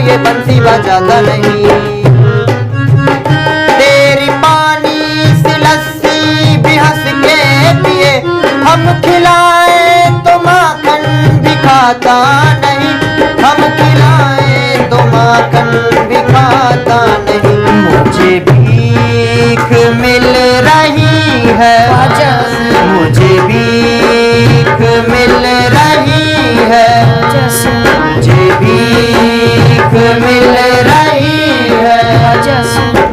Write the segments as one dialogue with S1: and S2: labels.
S1: ये बंसी बजाता नहीं। तेरी पानी सी लस्सी भी हंस के पिए, हम खिलाए तो माखन भी खाता नहीं, हम खिलाए तो माखन भी खाता नहीं। मुझे भीख मिल रही है, मुझे भीख मिल रही है, मुझे भीख मिल रही है,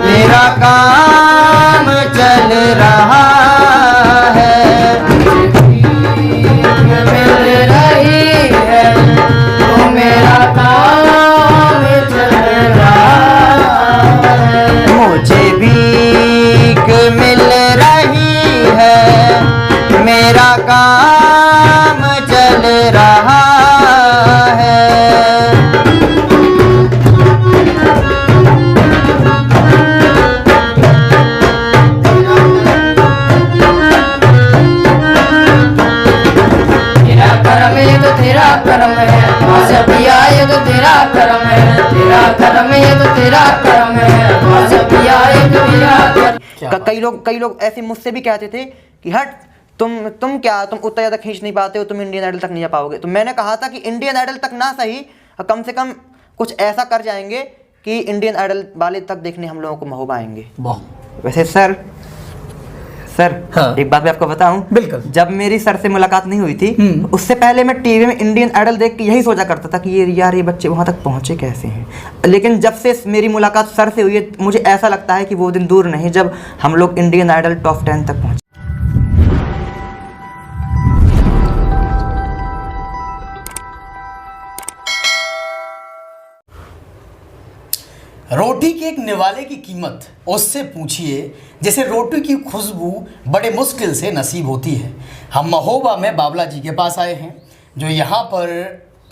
S1: मेरा काम चल रहा है। भीख मिल रही है तो मेरा काम चल रहा है। मुझे भीख मिल रही है, मेरा काम चल रहा है। तेरा कर्म है, जब भी आए तो तेरा कर्म है, तेरा कर्म है तो तेरा कर्म है, जब भी आए तो तेरा कर्म। कई लोग ऐसे मुझसे भी कहते थे कि हट तुम क्या, तुम उतना ज़्यादा खींच नहीं पाते हो, तुम इंडियन आइडल तक नहीं जा पाओगे। तो मैंने कहा था कि इंडियन आइडल तक ना सही, कम से कम कुछ ऐसा कर जाएंगे कि इंडियन आइडल वाले तक देखने हम लोगों को महोबा आएंगे। वैसे सर हाँ। एक बात मैं आपको बताऊं, बिल्कुल, जब मेरी सर से मुलाकात नहीं हुई थी, उससे पहले मैं टीवी में इंडियन आइडल देख के यही सोचा करता था कि ये बच्चे वहां तक पहुंचे कैसे हैं। लेकिन जब से मेरी मुलाकात सर से हुई है, मुझे ऐसा लगता है कि वो दिन दूर नहीं जब हम लोग इंडियन आइडल टॉप 10 तक पहुंचे।
S2: रोटी के एक निवाले की कीमत उससे पूछिए जैसे रोटी की खुशबू बड़े मुश्किल से नसीब होती है। हम महोबा में बाबला जी के पास आए हैं, जो यहाँ पर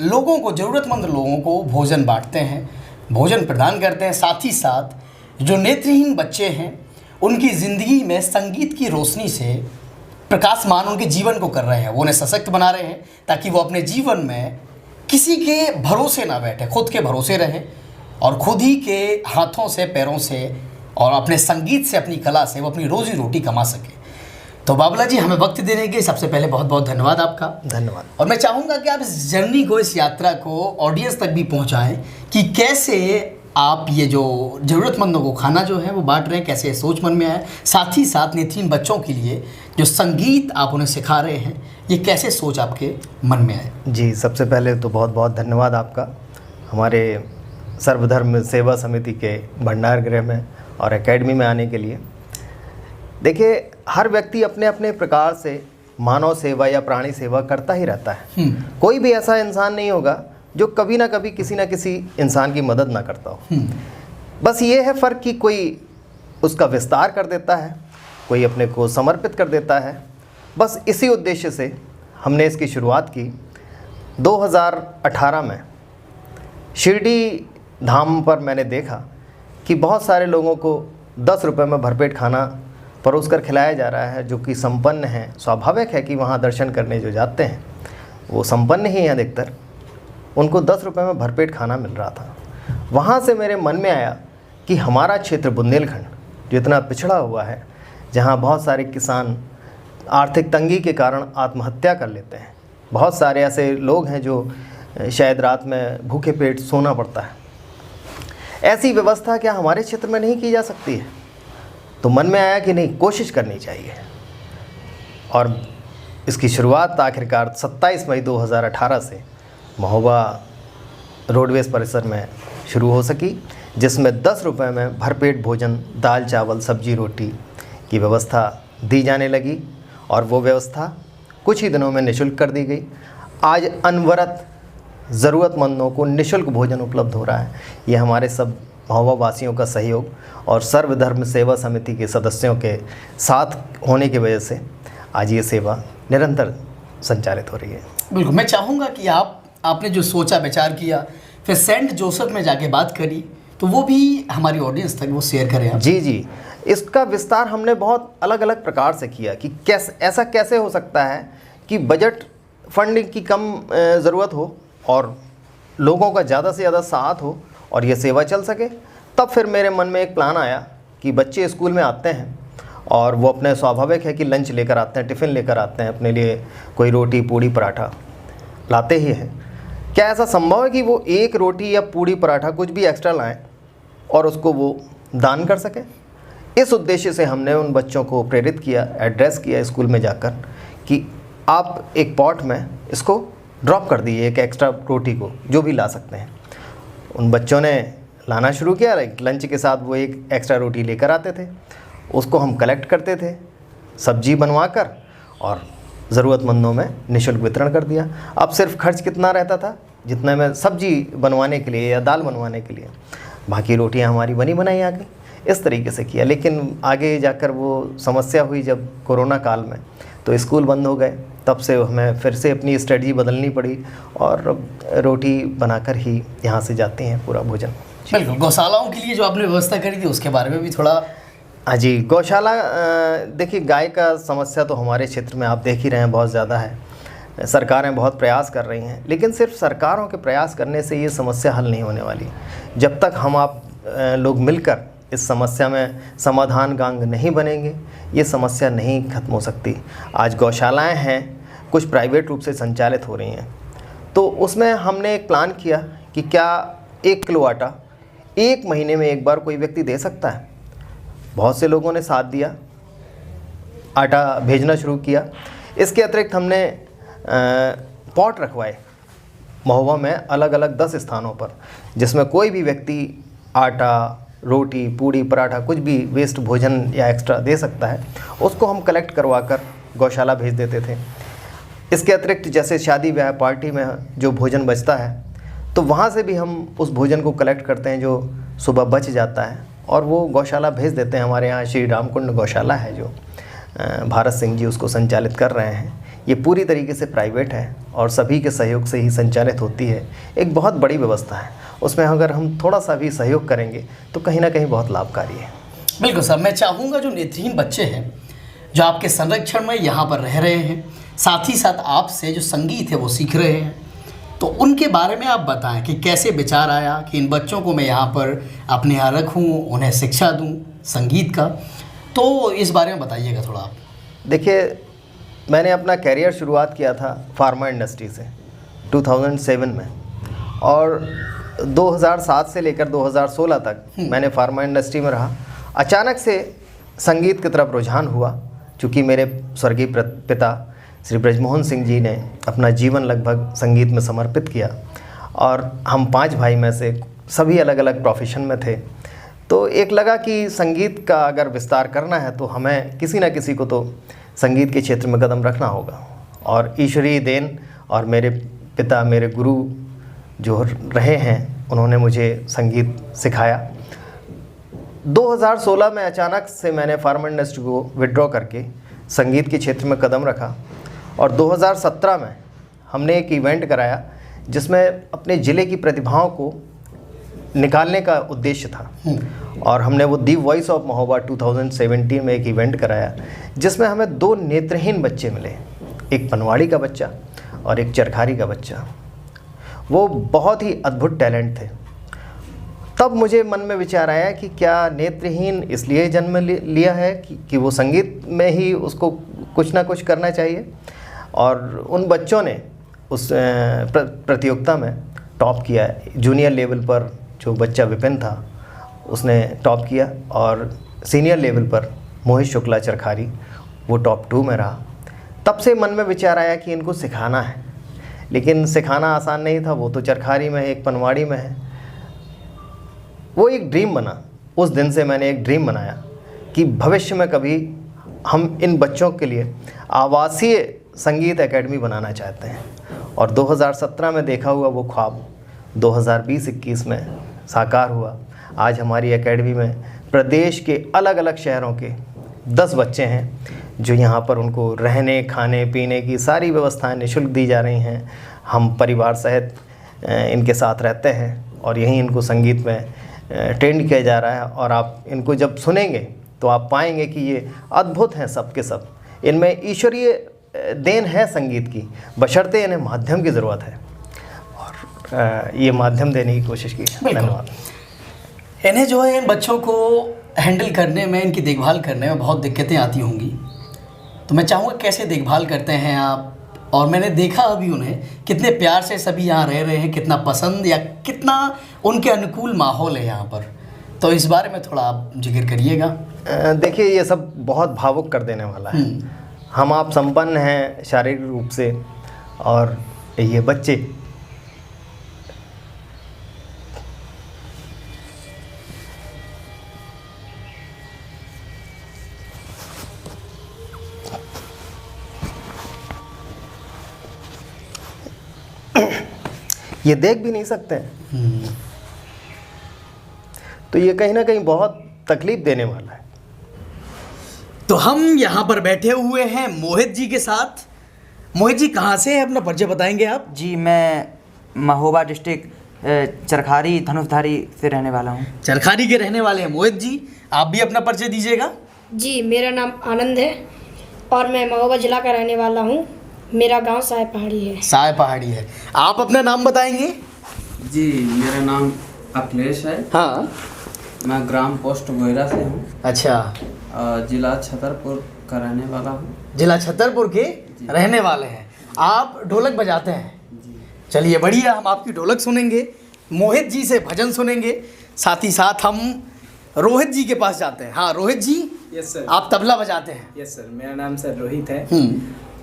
S2: लोगों को, ज़रूरतमंद लोगों को भोजन बांटते हैं, भोजन प्रदान करते हैं। साथ ही साथ जो नेत्रहीन बच्चे हैं उनकी ज़िंदगी में संगीत की रोशनी से प्रकाशमान उनके जीवन को कर रहे हैं, वो उन्हें सशक्त बना रहे हैं ताकि वो अपने जीवन में किसी के भरोसे ना बैठे, खुद के भरोसे रहें और खुद ही के हाथों से, पैरों से और अपने संगीत से, अपनी कला से वो अपनी रोजी रोटी कमा सके। तो बाबला जी, हमें वक्त देने के सबसे पहले बहुत बहुत धन्यवाद आपका।
S1: धन्यवाद।
S2: और मैं चाहूँगा कि आप इस जर्नी को, इस यात्रा को ऑडियंस तक भी पहुँचाएं कि कैसे आप ये जो ज़रूरतमंदों को खाना जो है वो बांट रहे हैं, कैसे सोच मन में आया। साथ ही साथ नेत्रहीन बच्चों के लिए जो संगीत आप उन्हें सिखा रहे हैं, ये कैसे सोच आपके मन में आए?
S3: जी, सबसे पहले तो बहुत बहुत धन्यवाद आपका हमारे सर्वधर्म सेवा समिति के भंडार गृह में और एकेडमी में आने के लिए। देखिए, हर व्यक्ति अपने अपने प्रकार से मानव सेवा या प्राणी सेवा करता ही रहता है। कोई भी ऐसा इंसान नहीं होगा जो कभी ना कभी किसी ना किसी इंसान की मदद ना करता हो। बस ये है फ़र्क कि कोई उसका विस्तार कर देता है, कोई अपने को समर्पित कर देता है। बस इसी उद्देश्य से हमने इसकी शुरुआत की। 2018 में शिरडी धाम पर मैंने देखा कि बहुत सारे लोगों को 10 रुपये में भरपेट खाना परोसकर खिलाया जा रहा है, जो कि संपन्न हैं। स्वाभाविक है कि वहाँ दर्शन करने जो जाते हैं वो संपन्न ही हैं अधिकतर। उनको 10 रुपये में भरपेट खाना मिल रहा था। वहाँ से मेरे मन में आया कि हमारा क्षेत्र बुंदेलखंड जो इतना पिछड़ा हुआ है, जहाँ बहुत सारे किसान आर्थिक तंगी के कारण आत्महत्या कर लेते हैं, बहुत सारे ऐसे लोग हैं जो शायद रात में भूखे पेट सोना पड़ता है, ऐसी व्यवस्था क्या हमारे क्षेत्र में नहीं की जा सकती है? तो मन में आया कि नहीं, कोशिश करनी चाहिए। और इसकी शुरुआत आखिरकार 27 मई 2018 से महोबा रोडवेज़ परिसर में शुरू हो सकी, जिसमें 10 रुपये में भरपेट भोजन, दाल चावल सब्जी रोटी की व्यवस्था दी जाने लगी। और वो व्यवस्था कुछ ही दिनों में निःशुल्क कर दी गई। आज अनवरत ज़रूरतमंदों को निःशुल्क भोजन उपलब्ध हो रहा है। ये हमारे सब महोबा वासियों का सहयोग और सर्वधर्म सेवा समिति के सदस्यों के साथ होने की वजह से आज ये सेवा निरंतर संचालित हो रही है।
S2: बिल्कुल, मैं चाहूँगा कि आपने जो सोचा, विचार किया, फिर सेंट जोसेफ में जाके बात करी, तो वो भी हमारी ऑडियंस तक वो शेयर करें आप।
S3: जी, इसका विस्तार हमने बहुत अलग अलग प्रकार से किया कि ऐसा कैसे हो सकता है कि बजट फंडिंग की कम ज़रूरत हो और लोगों का ज़्यादा से ज़्यादा साथ हो और ये सेवा चल सके। तब फिर मेरे मन में एक प्लान आया कि बच्चे स्कूल में आते हैं और वो अपने स्वाभाविक है कि लंच लेकर आते हैं, टिफ़िन लेकर आते हैं, अपने लिए कोई रोटी पूड़ी पराठा लाते ही हैं। क्या ऐसा संभव है कि वो एक रोटी या पूड़ी पराठा कुछ भी एक्स्ट्रा लाएं और उसको वो दान कर सकें? इस उद्देश्य से हमने उन बच्चों को प्रेरित किया, एड्रेस किया स्कूल में जाकर कि आप एक पॉट में इसको ड्रॉप कर दिए, एक एक्स्ट्रा रोटी को जो भी ला सकते हैं। उन बच्चों ने लाना शुरू किया। लंच के साथ वो एक एक्स्ट्रा रोटी लेकर आते थे, उसको हम कलेक्ट करते थे, सब्जी बनवाकर और ज़रूरतमंदों में निःशुल्क वितरण कर दिया। अब सिर्फ खर्च कितना रहता था, जितने में सब्जी बनवाने के लिए या दाल बनवाने के लिए, बाकी रोटियां हमारी बनी बनाई आ गई। इस तरीके से किया। लेकिन आगे जाकर वो समस्या हुई जब कोरोना काल में, तो स्कूल बंद हो गए। तब से हमें फिर से अपनी स्ट्रेटजी बदलनी पड़ी और रोटी बनाकर ही यहाँ से जाते हैं पूरा भोजन।
S2: बिल्कुल, गौशालाओं के लिए जो आपने व्यवस्था करी थी उसके बारे में भी थोड़ा।
S3: हाँ जी, गौशाला, देखिए गाय का समस्या तो हमारे क्षेत्र में आप देख ही रहे हैं बहुत ज़्यादा है। सरकारें बहुत प्रयास कर रही हैं, लेकिन सिर्फ सरकारों के प्रयास करने से ये समस्या हल नहीं होने वाली। जब तक हम आप लोग मिलकर इस समस्या में समाधानगांग नहीं बनेंगे, ये समस्या नहीं खत्म हो सकती। आज गौशालाएं हैं, कुछ प्राइवेट रूप से संचालित हो रही हैं, तो उसमें हमने एक प्लान किया कि क्या 1 किलो आटा 1 महीने में एक बार कोई व्यक्ति दे सकता है। बहुत से लोगों ने साथ दिया, आटा भेजना शुरू किया। इसके अतिरिक्त हमने पॉट रखवाए महोबा में अलग अलग 10 स्थानों पर, जिसमें कोई भी व्यक्ति आटा, रोटी, पूड़ी, पराठा, कुछ भी वेस्ट भोजन या एक्स्ट्रा दे सकता है, उसको हम कलेक्ट करवा कर गौशाला भेज देते थे। इसके अतिरिक्त जैसे शादी ब्याह पार्टी में जो भोजन बचता है, तो वहाँ से भी हम उस भोजन को कलेक्ट करते हैं जो सुबह बच जाता है और वो गौशाला भेज देते हैं। हमारे यहाँ श्री रामकुंड गौशाला है जो भारत सिंह जी उसको संचालित कर रहे हैं। ये पूरी तरीके से प्राइवेट है और सभी के सहयोग से ही संचालित होती है। एक बहुत बड़ी व्यवस्था है, उसमें अगर हम थोड़ा सा भी सहयोग करेंगे तो कहीं ना कहीं बहुत लाभकारी है।
S2: बिल्कुल सर, मैं चाहूँगा जो नेत्रहीन बच्चे हैं जो आपके संरक्षण में यहाँ पर रह रहे हैं, साथ ही साथ आपसे जो संगीत है वो सीख रहे हैं, तो उनके बारे में आप बताएं कि कैसे विचार आया कि इन बच्चों को मैं यहाँ पर अपने यहाँ रखूँ, उन्हें शिक्षा दूँ संगीत का, तो इस बारे में बताइएगा थोड़ा आप।
S3: देखिए, मैंने अपना कैरियर शुरुआत किया था फार्मा इंडस्ट्री से 2007 में, और 2007 से लेकर 2016 तक मैंने फार्मा इंडस्ट्री में रहा। अचानक से संगीत की तरफ रुझान हुआ, चूँकि मेरे स्वर्गीय पिता श्री ब्रजमोहन सिंह जी ने अपना जीवन लगभग संगीत में समर्पित किया और हम 5 भाई में से सभी अलग अलग प्रोफेशन में थे। तो एक लगा कि संगीत का अगर विस्तार करना है तो हमें किसी न किसी को तो संगीत के क्षेत्र में कदम रखना होगा। और ईश्वरीय देन और मेरे पिता, मेरे गुरु जो रहे हैं, उन्होंने मुझे संगीत सिखाया। 2016 में अचानक से मैंने फार्मा इंडस्ट्री को विड्रॉ करके संगीत के क्षेत्र में कदम रखा और 2017 में हमने एक इवेंट कराया जिसमें अपने ज़िले की प्रतिभाओं को निकालने का उद्देश्य था। और हमने वो दी वॉइस ऑफ महोबा 2017 में एक इवेंट कराया जिसमें हमें 2 नेत्रहीन बच्चे मिले, एक पनवाड़ी का बच्चा और एक चरखारी का बच्चा। वो बहुत ही अद्भुत टैलेंट थे। तब मुझे मन में विचार आया कि क्या नेत्रहीन इसलिए जन्म लिया है कि वो संगीत में ही उसको कुछ ना कुछ करना चाहिए। और उन बच्चों ने उस प्रतियोगिता में टॉप किया। जूनियर लेवल पर जो बच्चा विपिन था उसने टॉप किया और सीनियर लेवल पर मोहित शुक्ला चरखारी वो टॉप 2 में रहा। तब से मन में विचार आया कि इनको सिखाना है, लेकिन सिखाना आसान नहीं था। वो तो चरखारी में है, एक पनवाड़ी में है। वो एक ड्रीम बना। उस दिन से मैंने एक ड्रीम बनाया कि भविष्य में कभी हम इन बच्चों के लिए आवासीय संगीत एकेडमी बनाना चाहते हैं। और 2017 में देखा हुआ वो ख्वाब 2020-21 में साकार हुआ। आज हमारी एकेडमी में प्रदेश के अलग अलग शहरों के 10 बच्चे हैं जो यहाँ पर उनको रहने, खाने, पीने की सारी व्यवस्थाएं निःशुल्क दी जा रही हैं। हम परिवार सहित इनके साथ रहते हैं और यहीं इनको संगीत में ट्रेंड किया जा रहा है। और आप इनको जब सुनेंगे तो आप पाएंगे कि ये अद्भुत हैं सब के सब। इनमें ईश्वरीय देन है संगीत की, बशर्ते इन्हें माध्यम की ज़रूरत है। और ये माध्यम देने की कोशिश की है।
S2: बिल्कुल।
S3: धन्यवाद।
S2: इन्हें जो है इन बच्चों को हैंडल करने में, इनकी देखभाल करने में बहुत दिक्कतें आती होंगी, तो मैं चाहूँगा कैसे देखभाल करते हैं आप? और मैंने देखा अभी उन्हें कितने प्यार से सभी यहाँ रह रहे हैं, कितना पसंद या कितना उनके अनुकूल माहौल है यहाँ पर, तो इस बारे में थोड़ा आप जिक्र करिएगा।
S3: देखिए, ये सब बहुत भावुक कर देने वाला है। हम आप संपन्न हैं शारीरिक रूप से, और ये बच्चे ये देख भी नहीं सकते हैं, तो ये कहीं ना कहीं बहुत तकलीफ देने वाला है।
S2: तो हम यहाँ पर बैठे हुए हैं मोहित जी के साथ। मोहित जी कहाँ से हैं, अपना परिचय बताएंगे आप?
S1: जी, मैं महोबा डिस्ट्रिक्ट चरखारी धनुषधारी से रहने वाला हूँ।
S2: चरखारी के रहने वाले हैं मोहित जी, आप भी अपना परिचय दीजिएगा।
S4: जी, मेरा नाम आनंद है और मैं महोबा जिला का रहने वाला हूँ। मेरा गांव साय पहाड़ी है।
S2: साय पहाड़ी है। आप अपना नाम बताएंगे?
S5: जी, मेरा नाम अखिलेश है।
S2: हाँ।
S5: मैं ग्राम पोस्ट गोयरा से हूँ।
S2: अच्छा।
S5: जिला छतरपुर का रहने वाला हूँ।
S2: जिला छतरपुर के रहने वाले हैं। आप ढोलक बजाते हैं? चलिए बढ़िया, हम आपकी ढोलक सुनेंगे, मोहित जी से भजन सुनेंगे, साथ ही साथ हम रोहित जी के पास जाते हैं। हाँ रोहित जी।
S6: Yes sir.
S2: आप तबला बजाते हैं?
S6: यस सर, मेरा नाम सर रोहित है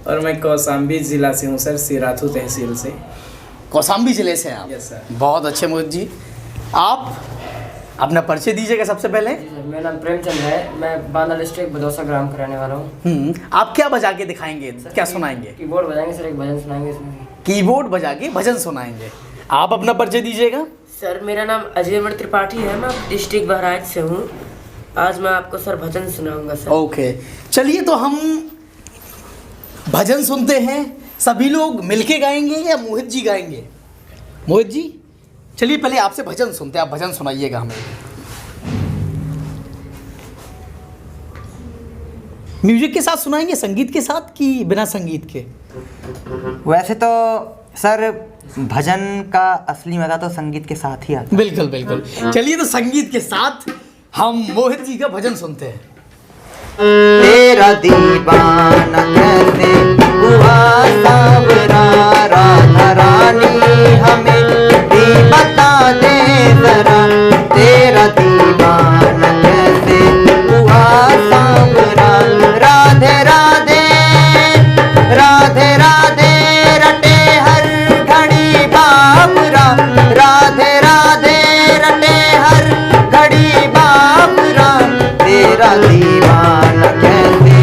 S6: और मैं कौशाम्बी ज़िला से हूँ सर, सिराथू तहसील से।
S2: कौशाम्बी जिले से हैं आप?
S6: Yes sir.
S2: बहुत अच्छे मोहित जी। आप अपना परिचय दीजिएगा सबसे पहले।
S7: मेरा नाम प्रेमचंद है। मैं बांदा डिस्ट्रिक्ट बदौसा ग्राम का रहने वाला हूँ।
S2: आप क्या बजा के दिखाएंगे, क्या सुनाएंगे?
S7: कीबोर्ड बजाएंगे सर, एक भजन सुनाएंगे इसमें।
S2: कीबोर्ड बजा के भजन सुनाएंगे। आप अपना परिचय दीजिएगा।
S8: सर, मेरा नाम अजय मणि त्रिपाठी है। मैं डिस्ट्रिक्ट बहराइच से हूँ। आज मैं आपको सर भजन सुनाऊंगा सर।
S2: ओके, चलिए तो हम भजन सुनते हैं। सभी लोग मिलके गाएंगे या मोहित जी गाएंगे? मोहित जी, चलिए पहले आपसे भजन सुनते हैं, आप भजन सुनाइएगा हमें। म्यूजिक के साथ सुनाएंगे, संगीत के साथ कि बिना संगीत के?
S1: वैसे तो सर भजन का असली मज़ा तो संगीत के साथ ही आता है।
S2: बिल्कुल बिल्कुल। चलिए तो संगीत के साथ हम मोहित जी का भजन सुनते हैं।
S3: तेरा दीवाना कैसे हुआ सांवरा, राधा रानी हमें भी बता दे जरा। तेरा दीवाना कैसे हुआ सांवरा, राधे राधे राधे राधे रटे हर घड़ी बाबरा, राधे राधे रटे हर घड़ी बाबरा। तेरा दीवाना कैसे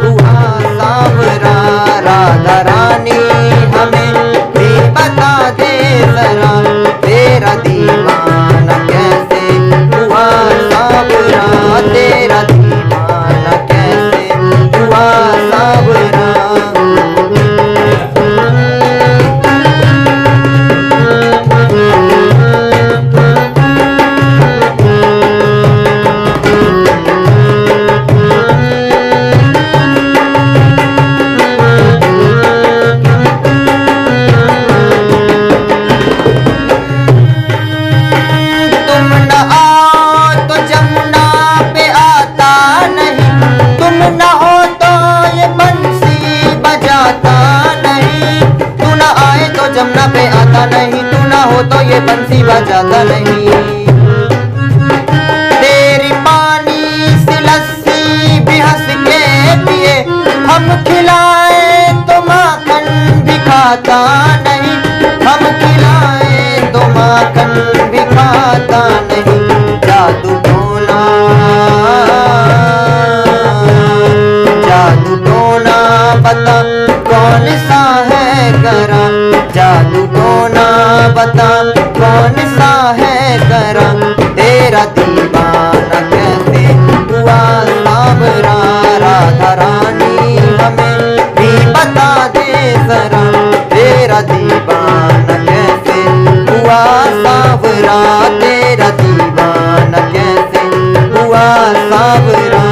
S3: हुआ सांवरा, राधा रानी हमें भी बता दे जरा। तेरा दीवाना कैसे हुआ सांवरा, तेरा दीवाना कैसे हुआ सांवरा। जमुना पे आता नहीं, तू ना हो तो ये बंसी बजाता नहीं। तेरी पानी सी लस्सी भी हंस के पिए, हम खिलाए तो माखन भी खाता नहीं। हम खिलाए तो माखन भी खाता नहीं। जादू टोना, जादू टोना बता कौन सा है करा। जादू टोना बता कौन सा है करा। तेरा दीवाना कैसे हुआ सांवरा, राधा रानी हमें भी बता दे जरा। तेरा दीवाना कैसे हुआ सांवरा, तेरा दीवाना कैसे हुआ सांवरा।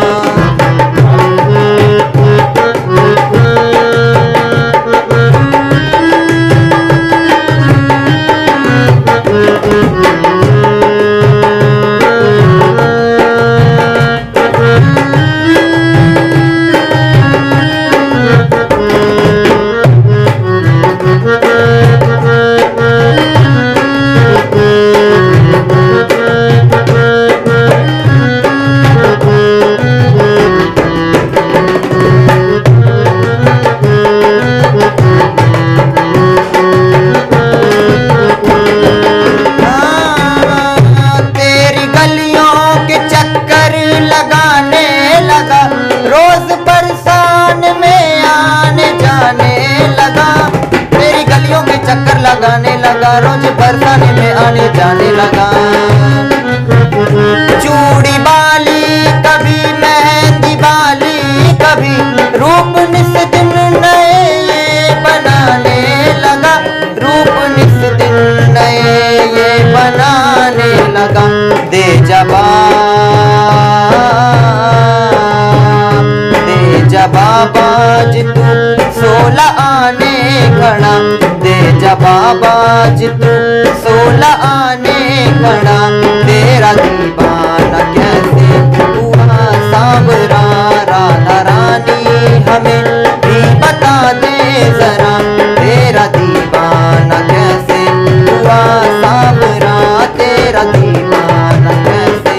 S3: लगा दे जवाब आज तू 16 आने खड़ा दे जवाब आज तू 16 आने खड़ा तेरा दीवाना कैसे हुआ सांवरा राधा रानी हमें भी बता दे जरा तेरा दीवाना कैसे हुआ सांवरा तेरा दीवाना कैसे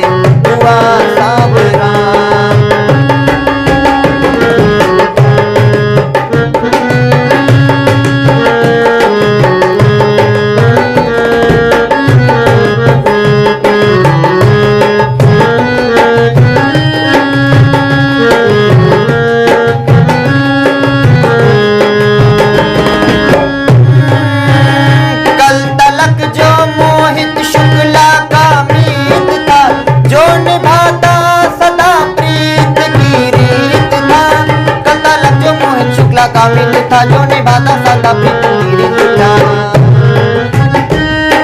S3: हुआ सांवरा का मिल था जो निभाता सदा प्रीत की रीत था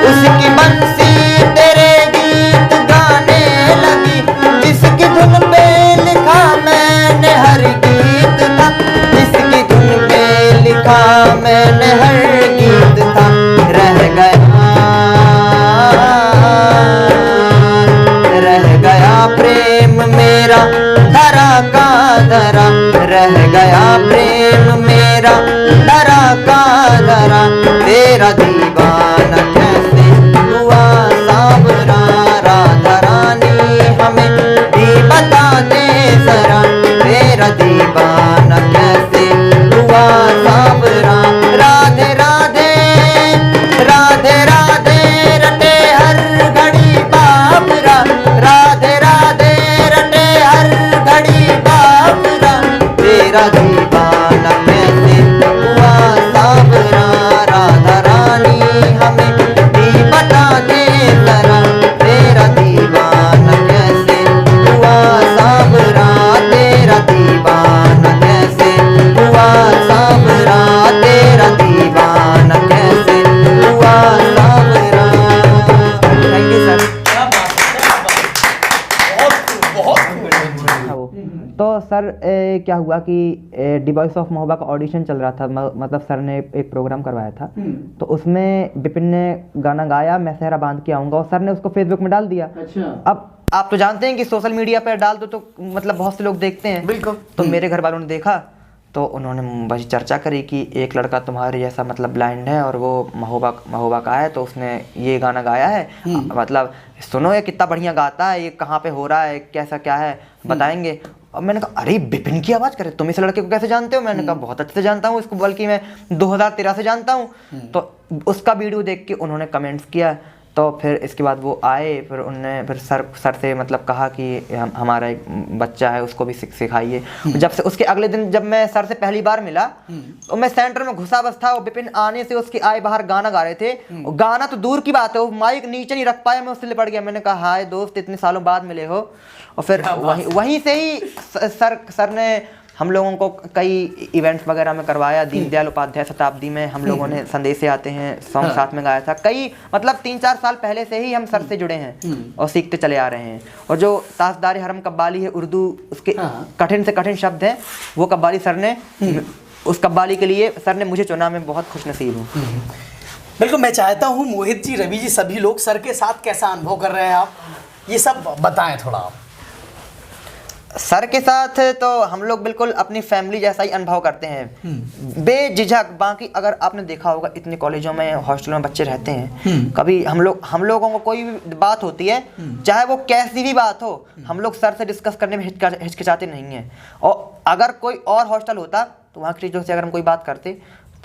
S3: उसकी बंसी तेरे गीत गाने लगी जिसकी धुन पे लिखा मैंने हर गीत था जिसकी धुन पे लिखा मैंने हर गीत था रह गया प्रेम मेरा धरा का धरा रह गया प्रेम मेरा धरा का धरा तेरा दीवाना कैसे हुआ सांवरा राधा रानी हमें भी बता दे जरा तेरा दीवाना कैसे हुआ सांवरा राधे राधे राधे राधे रटे हर घड़ी बाबरा राधे राधे रटे हर घड़ी बाबरा तेरा दीवाना कैसे हुआ सांवरा राधा रानी हमें भी बता दे जरा तेरा दीवाना कैसे हुआ सांवरा तेरा दीवाना कैसे हुआ सांवरा तेरा दीवाना कैसे हुआ सांवरा। Thank you sir.
S1: तो सर क्या हुआ कि डी वॉइस ऑफ महोबा का ऑडिशन चल रहा था, मतलब सर ने एक प्रोग्राम करवाया था, तो उसमें विपिन ने गाना गाया मैं सेहरा बांध के आऊँगा, और सर ने उसको फेसबुक में डाल दिया।
S2: अच्छा।
S1: अब आप तो जानते हैं कि सोशल मीडिया पर डाल दो तो मतलब बहुत से लोग देखते हैं।
S2: बिल्कुल।
S1: तो मेरे घर वालों ने देखा तो उन्होंने बड़ी चर्चा करी कि एक लड़का तुम्हारे जैसा मतलब ब्लाइंड है और वो महोबा का है, तो उसने ये गाना गाया है, मतलब सुनो ये कितना बढ़िया गाता है, ये कहाँ पे हो रहा है, कैसा क्या है बताएंगे। और मैंने कहा अरे विपिन की आवाज़ करे, तुम इस लड़के को कैसे जानते हो? मैंने कहा बहुत अच्छे से जानता हूँ इसको, बल्कि मैं 2013 से जानता हूँ। तो उसका वीडियो देख के उन्होंने कमेंट्स किया, तो फिर इसके बाद वो आए, फिर उनने फिर सर से मतलब कहा कि हमारा एक बच्चा है उसको भी सिखाइए। जब से उसके अगले दिन जब मैं सर से पहली बार मिला तो मैं सेंटर में घुसा बस था, और विपिन आने से उसके आए बाहर गाना गा रहे थे। गाना तो दूर की बात है, वो माइक नीचे नहीं रख पाया, मैं उससे लिपट गया। मैंने कहा हाय दोस्त, इतने सालों बाद मिले हो। और फिर वहीं से ही सर ने हम लोगों को कई इवेंट्स वगैरह में करवाया। दीनदयाल उपाध्याय शताब्दी में हम लोगों ने संदेश से आते हैं सॉन्ग साथ में गाया था। कई मतलब 3-4 साल पहले से ही हम सर से जुड़े हैं और सीखते चले आ रहे हैं। और जो ताजदार हरम कव्वाली है, उर्दू उसके कठिन से कठिन शब्द हैं, वो कव्वाली सर ने उस कव्वाली के लिए सर ने मुझे चुना। मैं बहुत खुशनसीब हूँ।
S2: बिल्कुल। मैं चाहता हूँ मोहित जी, रवि जी, सभी लोग सर के साथ कैसा अनुभव कर रहे हैं आप, ये सब बताएं थोड़ा आप।
S1: सर के साथ तो हम लोग बिल्कुल अपनी फैमिली जैसा ही अनुभव करते हैं, बेझिझक। बाकी अगर आपने देखा होगा इतने कॉलेजों में, हॉस्टलों में बच्चे रहते हैं, कभी हम लोगों को कोई भी बात होती है, चाहे वो कैसी भी बात हो, हम लोग सर से डिस्कस करने में हिचकिचाते नहीं हैं। और अगर कोई और हॉस्टल होता तो वहाँ की टीचरों से अगर हम कोई बात करते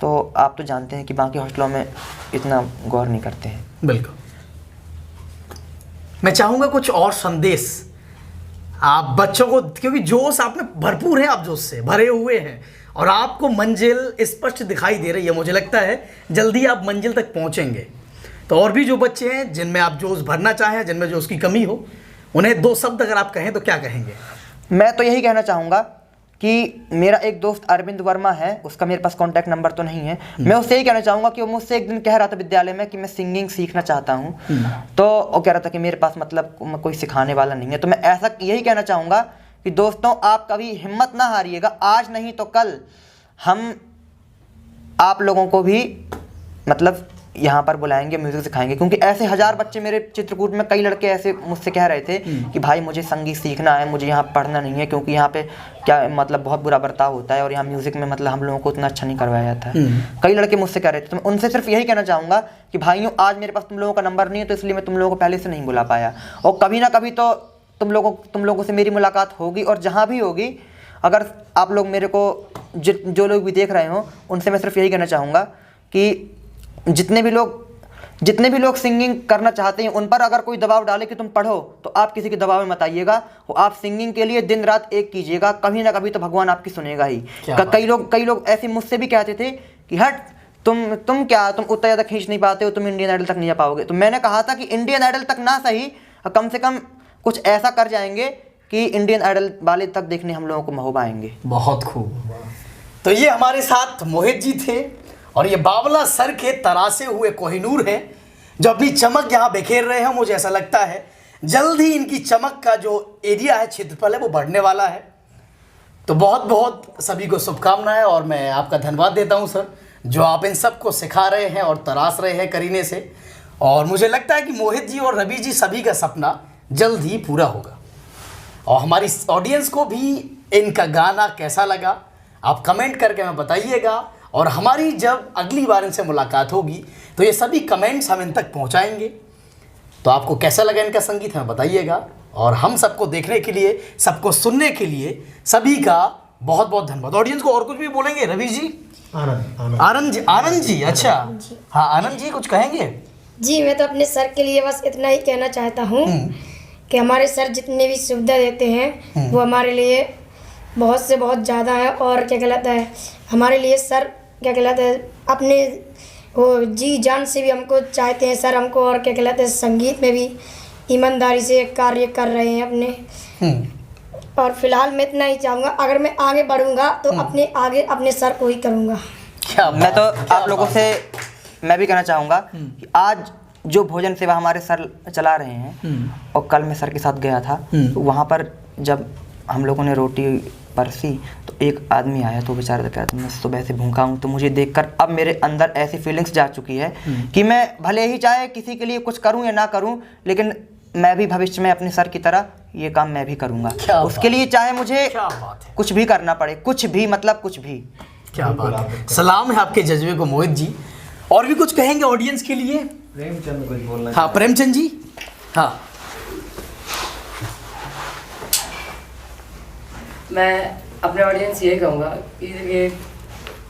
S1: तो आप तो जानते हैं कि बाकी हॉस्टलों में इतना गौर नहीं करते हैं।
S2: बिल्कुल। मैं चाहूँगा कुछ और संदेश आप बच्चों को, क्योंकि जोश आप में भरपूर है, आप जोश से भरे हुए हैं और आपको मंजिल स्पष्ट दिखाई दे रही है। मुझे लगता है जल्दी आप मंजिल तक पहुंचेंगे। तो और भी जो बच्चे हैं जिनमें आप जोश भरना चाहें, जिनमें जोश की कमी हो, उन्हें 2 शब्द अगर आप कहें तो क्या कहेंगे?
S1: मैं तो यही कहना चाहूँगा कि मेरा एक दोस्त अरविंद वर्मा है, उसका मेरे पास कॉन्टैक्ट नंबर तो नहीं है। मैं उससे यही कहना चाहूँगा कि वो मुझसे एक दिन कह रहा था विद्यालय में कि मैं सिंगिंग सीखना चाहता हूँ, तो वो कह रहा था कि मेरे पास मतलब कोई सिखाने वाला नहीं है। तो मैं ऐसा यही कहना चाहूँगा कि दोस्तों आप कभी हिम्मत ना हारिएगा, आज नहीं तो कल हम आप लोगों को भी मतलब यहाँ पर बुलाएंगे, म्यूज़िक सिखाएंगे। क्योंकि ऐसे 1000 बच्चे मेरे चित्रकूट में, कई लड़के ऐसे मुझसे कह रहे थे कि भाई मुझे संगीत सीखना है, मुझे यहाँ पढ़ना नहीं है, क्योंकि यहाँ पे क्या मतलब बहुत बुरा बर्ताव होता है और यहाँ म्यूज़िक में मतलब हम लोगों को उतना अच्छा नहीं करवाया जाता है। कई लड़के मुझसे कह रहे थे। तो मैं उनसे सिर्फ यही कहना चाहूँगा कि भाइयों आज मेरे पास तुम लोगों का नंबर नहीं है, तो इसलिए मैं तुम लोगों को पहले से नहीं बुला पाया, और कभी ना कभी तो तुम लोगों से मेरी मुलाकात होगी, और जहाँ भी होगी अगर आप लोग मेरे को जो लोग भी देख रहे हो उनसे मैं सिर्फ यही कहना चाहूँगा कि जितने भी लोग सिंगिंग करना चाहते हैं उन पर अगर कोई दबाव डाले कि तुम पढ़ो, तो आप किसी के दबाव में मत आइएगा। आप सिंगिंग के लिए दिन रात एक कीजिएगा, कभी ना कभी तो भगवान आपकी सुनेगा ही। कई लोग ऐसे मुझसे भी कहते थे कि हट तुम उतना ज़्यादा खींच नहीं पाते हो, तुम इंडियन आइडल तक नहीं जा पाओगे। तो मैंने कहा था कि इंडियन आइडल तक ना सही, कम से कम कुछ ऐसा कर जाएंगे कि इंडियन आइडल वाले तक देखने हम लोगों को महोबा आएंगे।
S2: बहुत खूब। तो ये हमारे साथ मोहित जी थे, और ये बावला सर के तरासे हुए कोहिनूर हैं जो अपनी चमक यहाँ बिखेर रहे हैं। मुझे ऐसा लगता है जल्द ही इनकी चमक का जो एरिया है, क्षेत्रफल है, वो बढ़ने वाला है। तो बहुत बहुत सभी को शुभकामनाएं, और मैं आपका धन्यवाद देता हूँ सर, जो आप इन सबको सिखा रहे हैं और तराश रहे हैं करीने से। और मुझे लगता है कि मोहित जी और रवि जी सभी का सपना जल्द ही पूरा होगा। और हमारी ऑडियंस को भी इनका गाना कैसा लगा आप कमेंट करके हमें बताइएगा, और हमारी जब अगली बार इनसे मुलाकात होगी तो ये सभी कमेंट्स हम इन तक पहुंचाएंगे। तो आपको कैसा लगा इनका संगीत हमें बताइएगा, और हम सबको देखने के लिए, सबको सुनने के लिए सभी का बहुत बहुत धन्यवाद। ऑडियंस को और कुछ भी बोलेंगे रवि जी? आनंद जी, अच्छा हाँ आनंद जी कुछ कहेंगे?
S4: जी, मैं तो अपने सर के लिए बस इतना ही कहना चाहता हूँ कि हमारे सर जितने भी सुविधा देते हैं वो हमारे लिए बहुत से बहुत ज़्यादा है। और क्या कहलाता है, हमारे लिए सर क्या कहलाता है अपने वो जी जान से भी हमको चाहते हैं सर हमको, और क्या कहलाते हैं संगीत में भी ईमानदारी से कार्य कर रहे हैं अपने। और फिलहाल मैं इतना ही चाहूँगा, अगर मैं आगे बढ़ूँगा तो अपने सर को ही करूँगा।
S1: मैं तो आप लोगों से मैं भी कहना चाहूँगा कि आज जो भोजन सेवा हमारे सर चला रहे हैं, और कल मैं सर के साथ गया था, तो वहाँ पर जब हम लोगों ने रोटी परसी तो एक आदमी आया, तो बेचारा कहता था मैं सुबह से भूखा हूँ। तो मुझे देखकर अब मेरे अंदर ऐसी फीलिंग्स जा चुकी है कि मैं भले ही चाहे किसी के लिए कुछ करूँ या ना करूँ, लेकिन मैं भी भविष्य में अपने सर की तरह ये काम मैं भी करूँगा। उसके लिए चाहे मुझे कुछ भी करना पड़े, कुछ भी मतलब कुछ भी।
S2: क्या बात है, सलाम है आपके जज्बे को मोहित जी। और भी कुछ कहेंगे ऑडियंस के लिए?
S3: प्रेमचंद कुछ बोलना?
S2: हाँ प्रेमचंद जी। हाँ,
S7: मैं अपने ऑडियंस से यही कहूँगा कि ये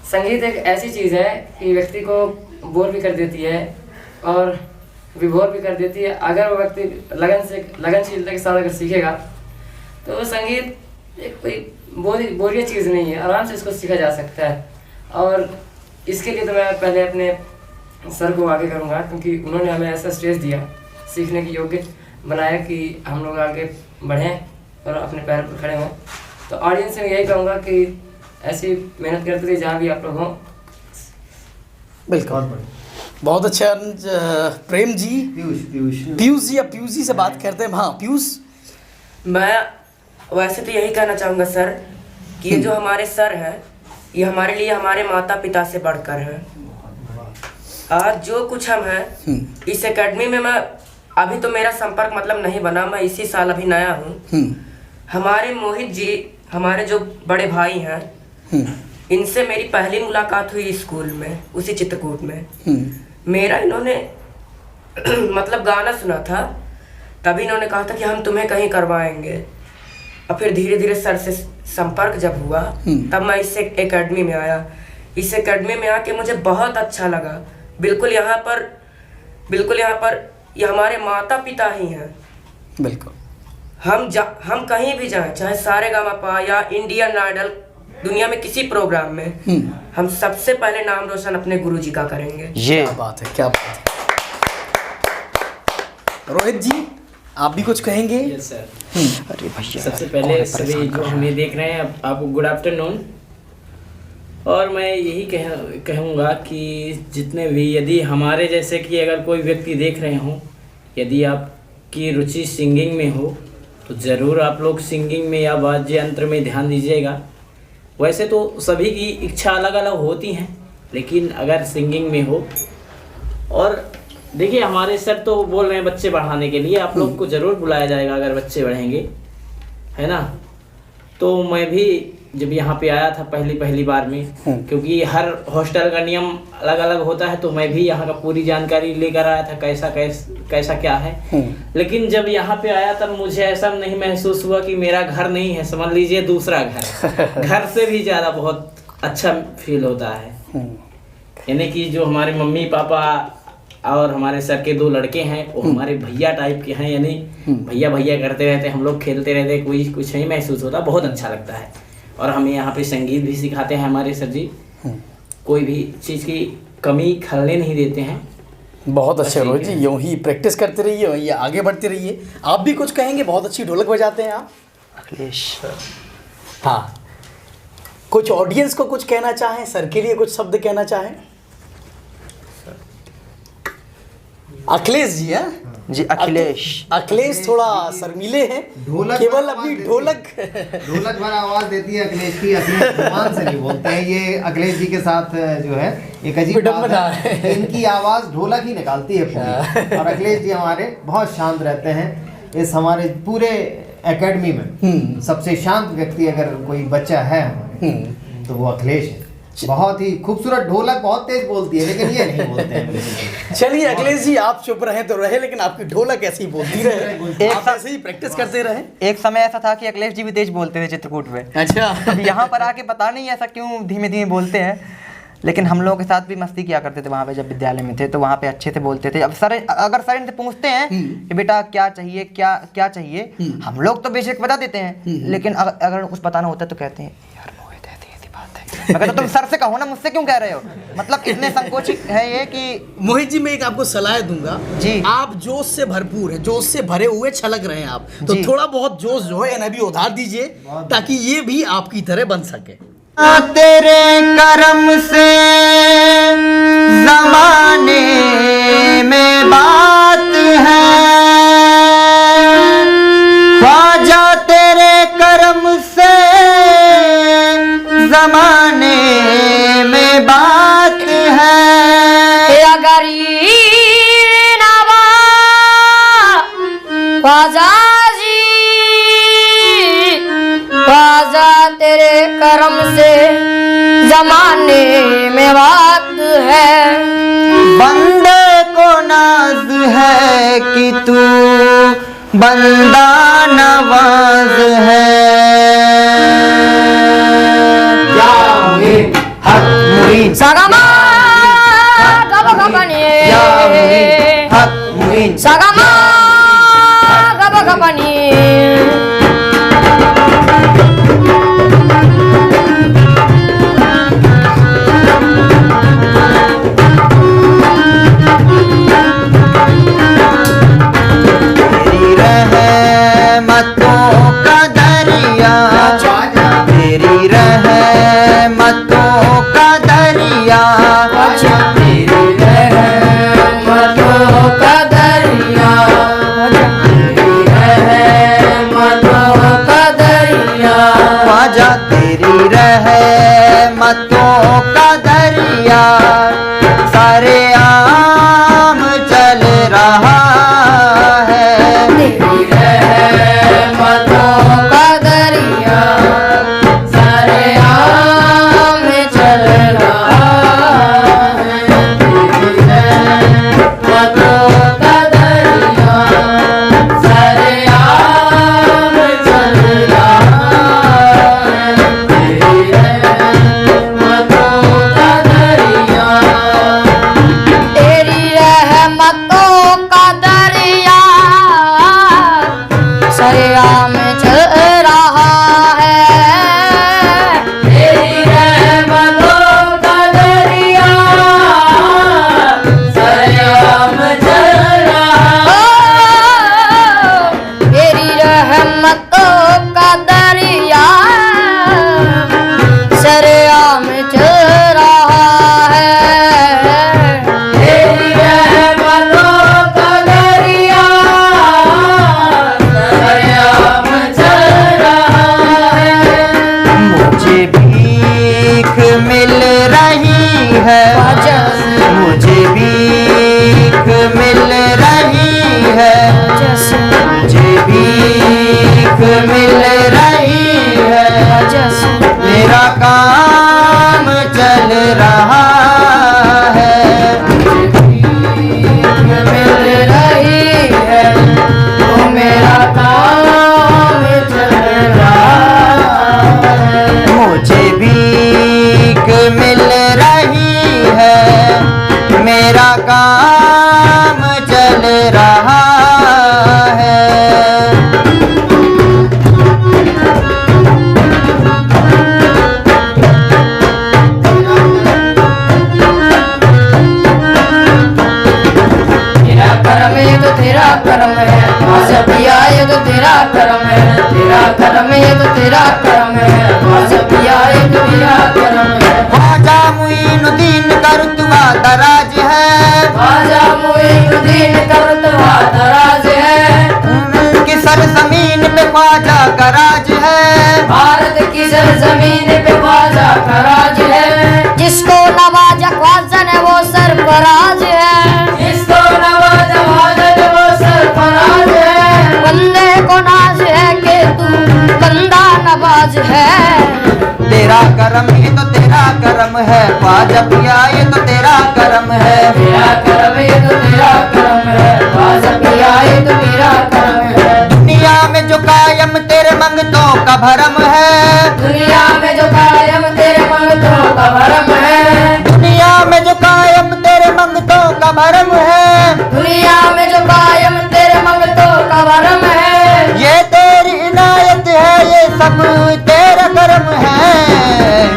S7: संगीत एक ऐसी चीज़ है कि व्यक्ति को बोर भी कर देती है और विभोर भी कर देती है। अगर वो व्यक्ति लगनशीलता के साथ अगर सीखेगा तो वो संगीत एक कोई बोरियत चीज़ नहीं है, आराम से इसको सीखा जा सकता है। और इसके लिए तो मैं पहले अपने सर को आगे करूँगा, क्योंकि उन्होंने हमें ऐसा स्टेज दिया, सीखने की योग्य बनाया कि हम लोग आगे बढ़ें और अपने पैर पर खड़े हों। तो ऑडियंस से यही कहूँगा कि ऐसी मेहनत करते रहिए जहाँ भी आप लोग हों।
S2: बिल्कुल, बहुत अच्छा। प्रेम जी, पीयूष जी, अब पीयूष जी से बात करते हैं। हाँ पीयूष,
S8: मैं वैसे तो यही कहना चाहूँगा सर कि ये जो हमारे सर हैं ये हमारे लिए हमारे माता पिता से बढ़कर हैं। आज जो कुछ हम हैं इस एकेडमी में, मैं अभी तो मेरा संपर्क मतलब नहीं बना, मैं इसी साल अभी नया हूँ। हमारे मोहित जी हमारे जो बड़े भाई हैं, इनसे मेरी पहली मुलाकात हुई स्कूल में, उसी चित्रकूट में। मेरा इन्होंने मतलब गाना सुना था, तभी इन्होंने कहा था कि हम तुम्हें कहीं करवाएंगे। और फिर धीरे धीरे सर से संपर्क जब हुआ तब मैं इस एकेडमी में आया। इस एकेडमी में आके मुझे बहुत अच्छा लगा। बिल्कुल यहाँ पर ये हमारे माता पिता ही हैं।
S2: बिल्कुल,
S8: हम कहीं भी जाएं, चाहे सारेगामापा या इंडियन आइडल, दुनिया में किसी प्रोग्राम में, हम सबसे पहले नाम रोशन अपने गुरुजी का करेंगे।
S1: ये
S2: क्या बात है, क्या बात है। रोहित जी, आप भी कुछ कहेंगे?
S6: Yes sir.
S1: अरे भैया
S6: सबसे पहले सभी जो हमें देख रहे हैं आपको गुड आफ्टरनून। और मैं यही कहूँगा कि जितने भी, यदि हमारे जैसे कि अगर कोई व्यक्ति देख रहे हों, यदि आपकी रुचि सिंगिंग में हो तो ज़रूर आप लोग सिंगिंग में या वाद्य यंत्र में ध्यान दीजिएगा। वैसे तो सभी की इच्छा अलग अलग होती हैं, लेकिन अगर सिंगिंग में हो, और देखिए हमारे सर तो बोल रहे हैं बच्चे बढ़ाने के लिए, आप लोग को ज़रूर बुलाया जाएगा अगर बच्चे बढ़ेंगे, है ना। तो मैं भी जब यहाँ पे आया था पहली बार में, क्योंकि हर हॉस्टल का नियम अलग अलग होता है, तो मैं भी यहाँ का पूरी जानकारी लेकर आया था कैसा क्या है। लेकिन जब यहाँ पे आया तब मुझे ऐसा नहीं महसूस हुआ कि मेरा घर नहीं है, समझ लीजिए दूसरा घर घर से भी ज़्यादा बहुत अच्छा फील होता है। यानी कि जो हमारे मम्मी पापा और हमारे सर के 2 लड़के हैं वो हमारे भैया टाइप के हैं, यानी भैया भैया करते रहते, हम लोग खेलते रहते, कोई कुछ नहीं महसूस होता, बहुत अच्छा लगता है। और हमें यहाँ पे संगीत भी सिखाते हैं हमारे सर जी, कोई भी चीज़ की कमी खलने नहीं देते हैं।
S2: बहुत अच्छे रोहित जी, यूँ ही प्रैक्टिस करते रहिए, यूँ ही आगे बढ़ते रहिए। आप भी कुछ कहेंगे? बहुत अच्छी ढोलक बजाते हैं आप
S1: अखिलेश।
S2: हाँ, कुछ ऑडियंस को कुछ कहना चाहें, सर के लिए कुछ शब्द कहना चाहें? अखिलेश जी हैं
S1: जी, अखिलेश।
S2: अखिलेश थोड़ा शर्मीले हैं, केवल अपनी ढोलक
S3: भर आवाज देती है अखिलेश की। अखिलेश जुबान से नहीं बोलते हैं। ये अखिलेश जी के साथ जो है एक अजीब बात है, इनकी आवाज ढोलक ही निकालती है पूरी। और अखिलेश जी हमारे बहुत शांत रहते हैं। इस हमारे पूरे एकेडमी में सबसे शांत व्यक्ति अगर कोई बच्चा है तो वो अखिलेश है। बहुत ही खूबसूरत ढोलक, बहुत तेज बोलती है, लेकिन ये नहीं बोलते हैं।
S2: चलिए अखिलेश जी, आप चुप रहे तो रहे, लेकिन आपकी ढोलक ऐसी ही बोलती रहे, आप ऐसे ही प्रैक्टिस करते रहे।
S1: एक समय ऐसा था कि अखिलेश जी भी तेज बोलते थे चित्रकूट में।
S2: अच्छा।
S1: अब यहाँ पर आके पता नहीं ऐसा क्यों धीमे धीमे बोलते हैं, लेकिन हम लोगों के साथ भी मस्ती किया करते थे वहाँ पे। जब विद्यालय में थे तो वहाँ पे अच्छे से बोलते थे। अब सर अगर सर इनसे पूछते हैं कि बेटा क्या चाहिए, क्या चाहिए, हम लोग तो बेशक बता देते हैं, लेकिन अगर कुछ बताना होता है तो कहते हैं यार मोहित ऐसी बात है। मैं कहता तुम सर से कहो ना, मुझसे क्यों कह रहे हो। मतलब इतने संकोचित है ये कि।
S2: मोहित जी, मैं एक आपको सलाह दूंगा
S1: जी।
S2: आप जोश से भरपूर है, जोश से भरे हुए छलक रहे हैं आप, तो थोड़ा बहुत जोश जो है इन्हें भी उधार दीजिए, ताकि ये भी आपकी तरह बन सके।
S1: तेरे करम से ज़माने में बात है, ख्वाजा तेरे करम से ज़माने में बात है।
S4: अगर ख्वाजा जी, ख्वाजा तेरे करम से जमाने में बात है।
S1: बंदे को नाज है कि तू बंदा नवाज है। या मुहीन हक मुहीन
S4: सगमा गब गबनी,
S1: या मुहीन हक मुहीन
S4: सगमा गब गबनी।
S1: तेरी रहमतों का दरिया, तेरी रहमतों का दरिया, तेरी रहमतों का दरिया, ख्वाजा तेरी रहमतों का दरिया सारे आम चल रहा है। तेरी रहमतों का दरिया सारे आम चल रहा है। तेरी रहमतों का दरिया सारे आम चल रहा है। तेरी रहमतों का दरिया,
S4: तेरी रहमतों का दरिया सरेआम चल रहा है।
S1: तेरी रहमतों का दरिया सारे आम चल रहा है। करम ये तो तेरा करम है, माजा पिया ये तो तेरा करम है, तेरा करम ये तो तेरा करम है, माजा पिया ये तो तेरा करम है।
S9: ख्वाजा मुईनुद्दीन करतवा दराज है,
S1: ख्वाजा मुईनुद्दीन करतवा दराज है,
S9: की सरजमीन पे ख्वाजा का राज है,
S1: भारत की सरजमीन पे ख्वाजा का राज है,
S4: जिसको नवाजा ख्वाजा ने वो सरफराज है,
S1: जिसको नवाजा ख्वाजा ने वो सरफराज है,
S4: बंदे को नाज है कि तू बंदा नवाज है।
S9: तेरा करम ये तो तेरा करम है, ख्वाजा पिया ये तो तेरा करम है,
S1: तेरा करम ये तो तेरा करम है, ख्वाजा पिया ये तो तेरा करम है।
S9: दुनिया में जो कायम तेरे मंगतों का भरम है,
S1: दुनिया में जो कायम तेरे मंगतों का भरम है,
S9: दुनिया में जो कायम तेरे मंगतों का भरम है,
S1: दुनिया में जो कायम तेरे मंगतों का भरम है,
S9: ये तेरी इनायत है, ये सब तेरा करम है।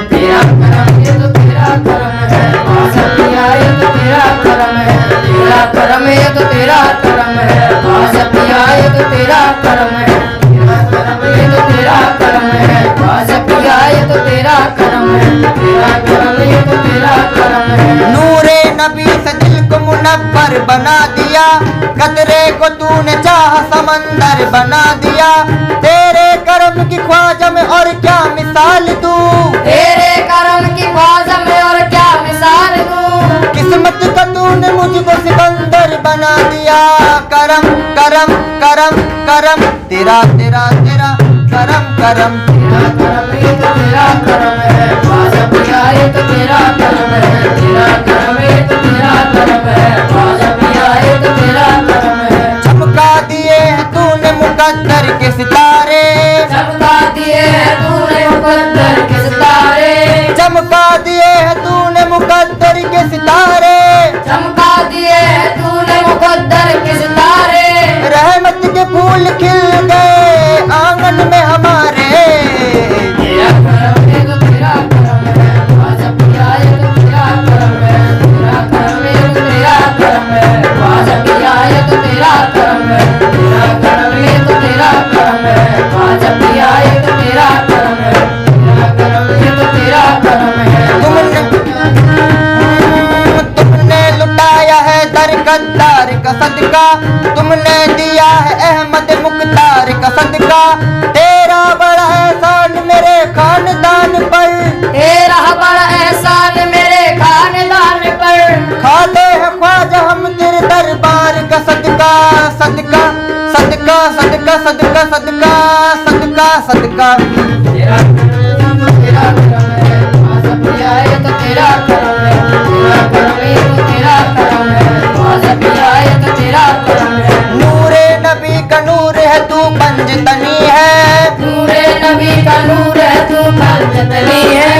S1: तेरा करम ये तो तेरा करम है, ख्वाजा पिया ये तो तेरा करम है, तेरा करम ये तो तेरा करम है, ख्वाजा पिया ये तो तेरा करम है, तेरा करम ये तो तेरा करम है, ख्वाजा पिया ये तो तेरा करम है, तेरा करम ये तो तेरा करम है।
S9: नूरे नबी से दिल को मुनव्वर बना दिया, कतरे को तूने चाह समंदर बना दिया, तेरे करम की ख्वाजा में और क्या मिसाल दूं,
S1: तेरे करम की ख्वाजा में और क्या मिसाल दूं,
S9: किस्मत का तूने मुझको सिकंदर बना दिया, करम करम करम करम तेरा तेरा तेरा करम करम।
S1: तेरा करम ये तो तेरा करम है, ख्वाजा पिया ये तो तेरा करम है, तेरा करम ये तो तेरा करम है, ख्वाजा पिया ये तो तेरा करम है।
S9: चमका दिए हैं तूने मुकद्दर के सितारे,
S1: चमका दिए हैं तूने मुकद्दर के सितारे,
S9: चमका दिए हैं तूने मुकद्दर के सितारे,
S1: चमका दिए हैं तूने मुकद्दर के सितारे,
S9: रहमत के फूल खिल गए आंगन में हमारे।
S1: तेरा करम ये तो तेरा करम है, ख्वाजा पिया ये तो तेरा करम है, तेरा करम ये तो तेरा करम है, ख्वाजा पिया ये तो तेरा करम है, तेरा करम ये तो तेरा करम है, ख्वाजा पिया ये तो तेरा करम है, तेरा करम ये तो तेरा करम है।
S9: तुमने लुटाया है दर गद्दार का सदका, तुमने दिया है अहमद मुख्तार का सदका, तेरा बड़ा एहसान मेरे खानदान पर,
S1: तेरा बड़ा एहसान मेरे खानदान पर,
S9: खाते हैं ख्वाजा हम तेरे दरबार का सदका, सदका सदका सदका सदका सदका सदका सदका।
S1: तेरा करम ये तो तेरा करम है, ख्वाजा पिया ये तो तेरा करम है, तेरा करम ये तो तेरा करम है, ख्वाजा पिया ये तो तेरा करम है।
S9: नूरे नबी का नूर है तू पंजतनी है,
S1: नूरे नबी का नूर है तू पंजतनी है,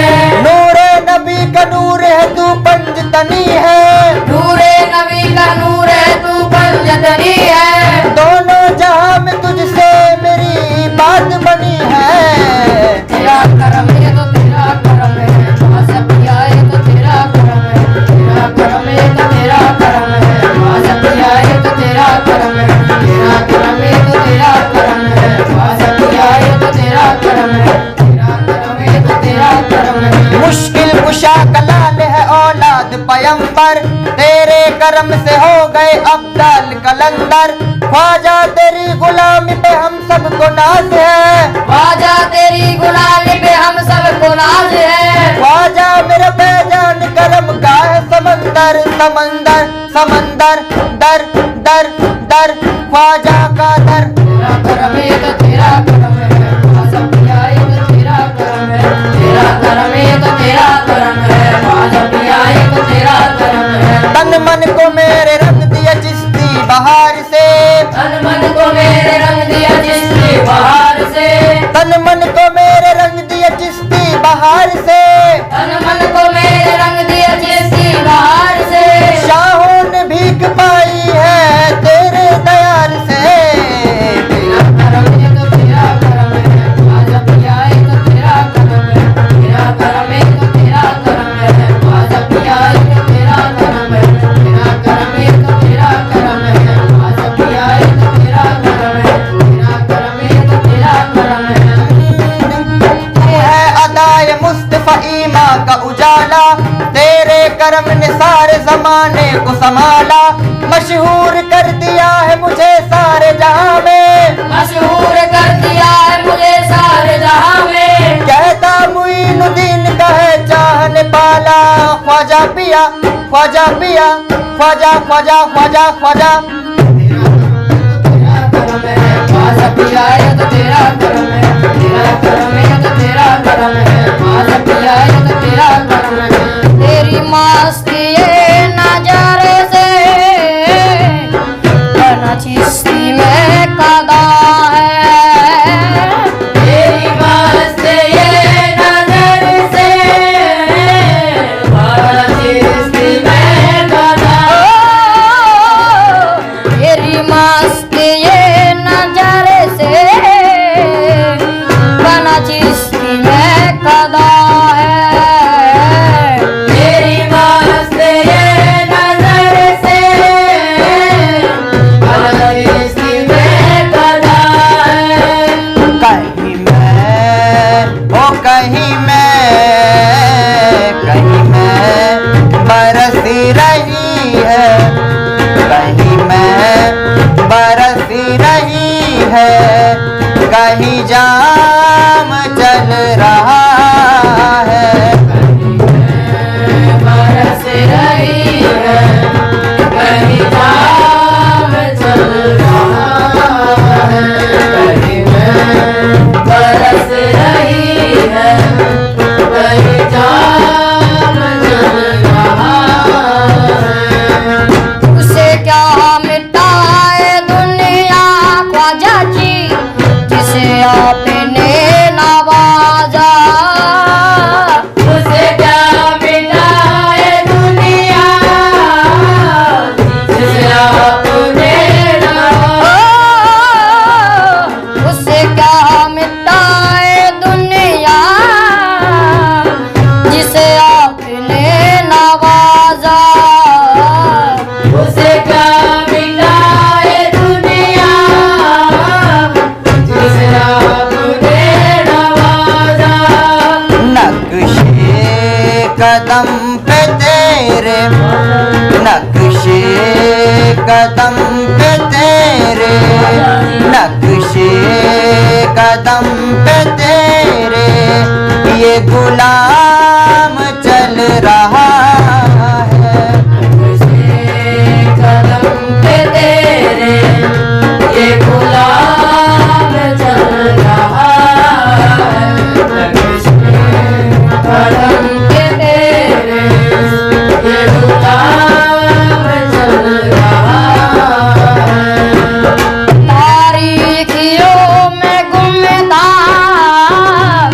S9: नूरे नबी का नूर है तू पंजतनी है,
S1: नूरे नबी का नूर है तू पंजतनी है,
S9: दोनों जहां में तुझसे मेरी बात बनी है।
S1: तेरा करम ये तो तेरा करम है, ख्वाजा पिया ये तो तेरा करम है, तेरा करम ये तो तेरा करम है, ख्वाजा पिया ये तो तेरा करम है, तेरा करम ये तो तेरा करम है, ख्वाजा पिया ये तो तेरा करम है, तेरा करम ये तो तेरा करम है।
S9: मुश्किल कुशा कलाल है औलाद पयंबर, तेरे करम से हो गए अब्दल कलंदर, ख्वाजा तेरी गुलामी पे हम सबको नाज है,
S1: ख्वाजा तेरी गुलामी पे हम सबको नाज है,
S9: ख्वाजा मेरा बेजान करम का है समंदर समंदर समंदर दर दर दर ख्वाजा का दर।
S1: तेरा करम ये तो तेरा करम है, ख्वाजा पिया ये तो तेरा करम है, तेरा करम ये तो तेरा करम है, ख्वाजा पिया ये तो तेरा करम है।
S9: तन मन को मेरे रंग दिया चिश्ती बहार से,
S1: तन मन को मेरे रंग दिया जिसकी बहार से,
S9: तन मन को मेरे रंग दिया चिश्ती बहार से,
S1: तन मन को मेरे रंग दिया जिसकी बहार से,
S9: शाहों ने भीख पाई है तेरे दयाल से।
S1: तेरा करम
S9: करम ने सारे जमाने को संभाला, मशहूर कर दिया है मुझे सारे जहां में,
S7: मशहूर कर दिया है मुझे सारे जहां में।
S9: कहता मुईनुद्दीन का है चाहने वाला, ख्वाजा पिया ख्वाजा पिया ख्वाजा ख्वाजा ख्वाजा ख्वाजा।
S1: ख्वाजा पिया ये तो तेरा करम है, तेरा करम है तो तेरा करम है, ख्वाजा पिया ये तो तेरा करम है। तेरी मस्ती ये नजारे से बना चिश्ती में कदा है,
S7: तेरी मस्ती ये नजर से बना चिश्ती में कदा।
S1: तेरी मस्ती ये नजारे से बना चिश्ती में कदा है,
S7: तेरी मस्ती ये नजर से बना चिश्ती में कदा है।
S9: कहीं मैं ओ कहीं मैं बरसी रही है, कहीं मैं बरसी रही है, कहीं जाम चल रहा है।
S7: बरस रही है, कहीं जाम चल रहा है, कहीं मैं बरस रही है, कहीं जाम चल रहा है।
S1: उसे क्या मिटाए दुनिया ख्वाजा जी, जिसे आपने नवाजा,
S7: उसे क्या मिटाए दुनिया जिसे आपने नवाजा।
S1: उसे क्या मिटाए दुनिया जिसे आपने नवाजा,
S7: उसे क्या मिटाए दुनिया जिसे आपने नवाजा।
S9: नक्शे कदम पे तेरे, नक्शे कदम पे तेरे, नक्शे कदम पे तेरे, ये गुलाम चल रहा है।
S7: कदम पे तेरे ये गुलाम चल रहा है, कदम पे तेरे ये गुलाम चल रहा है।
S1: तारीखियों में गुमदार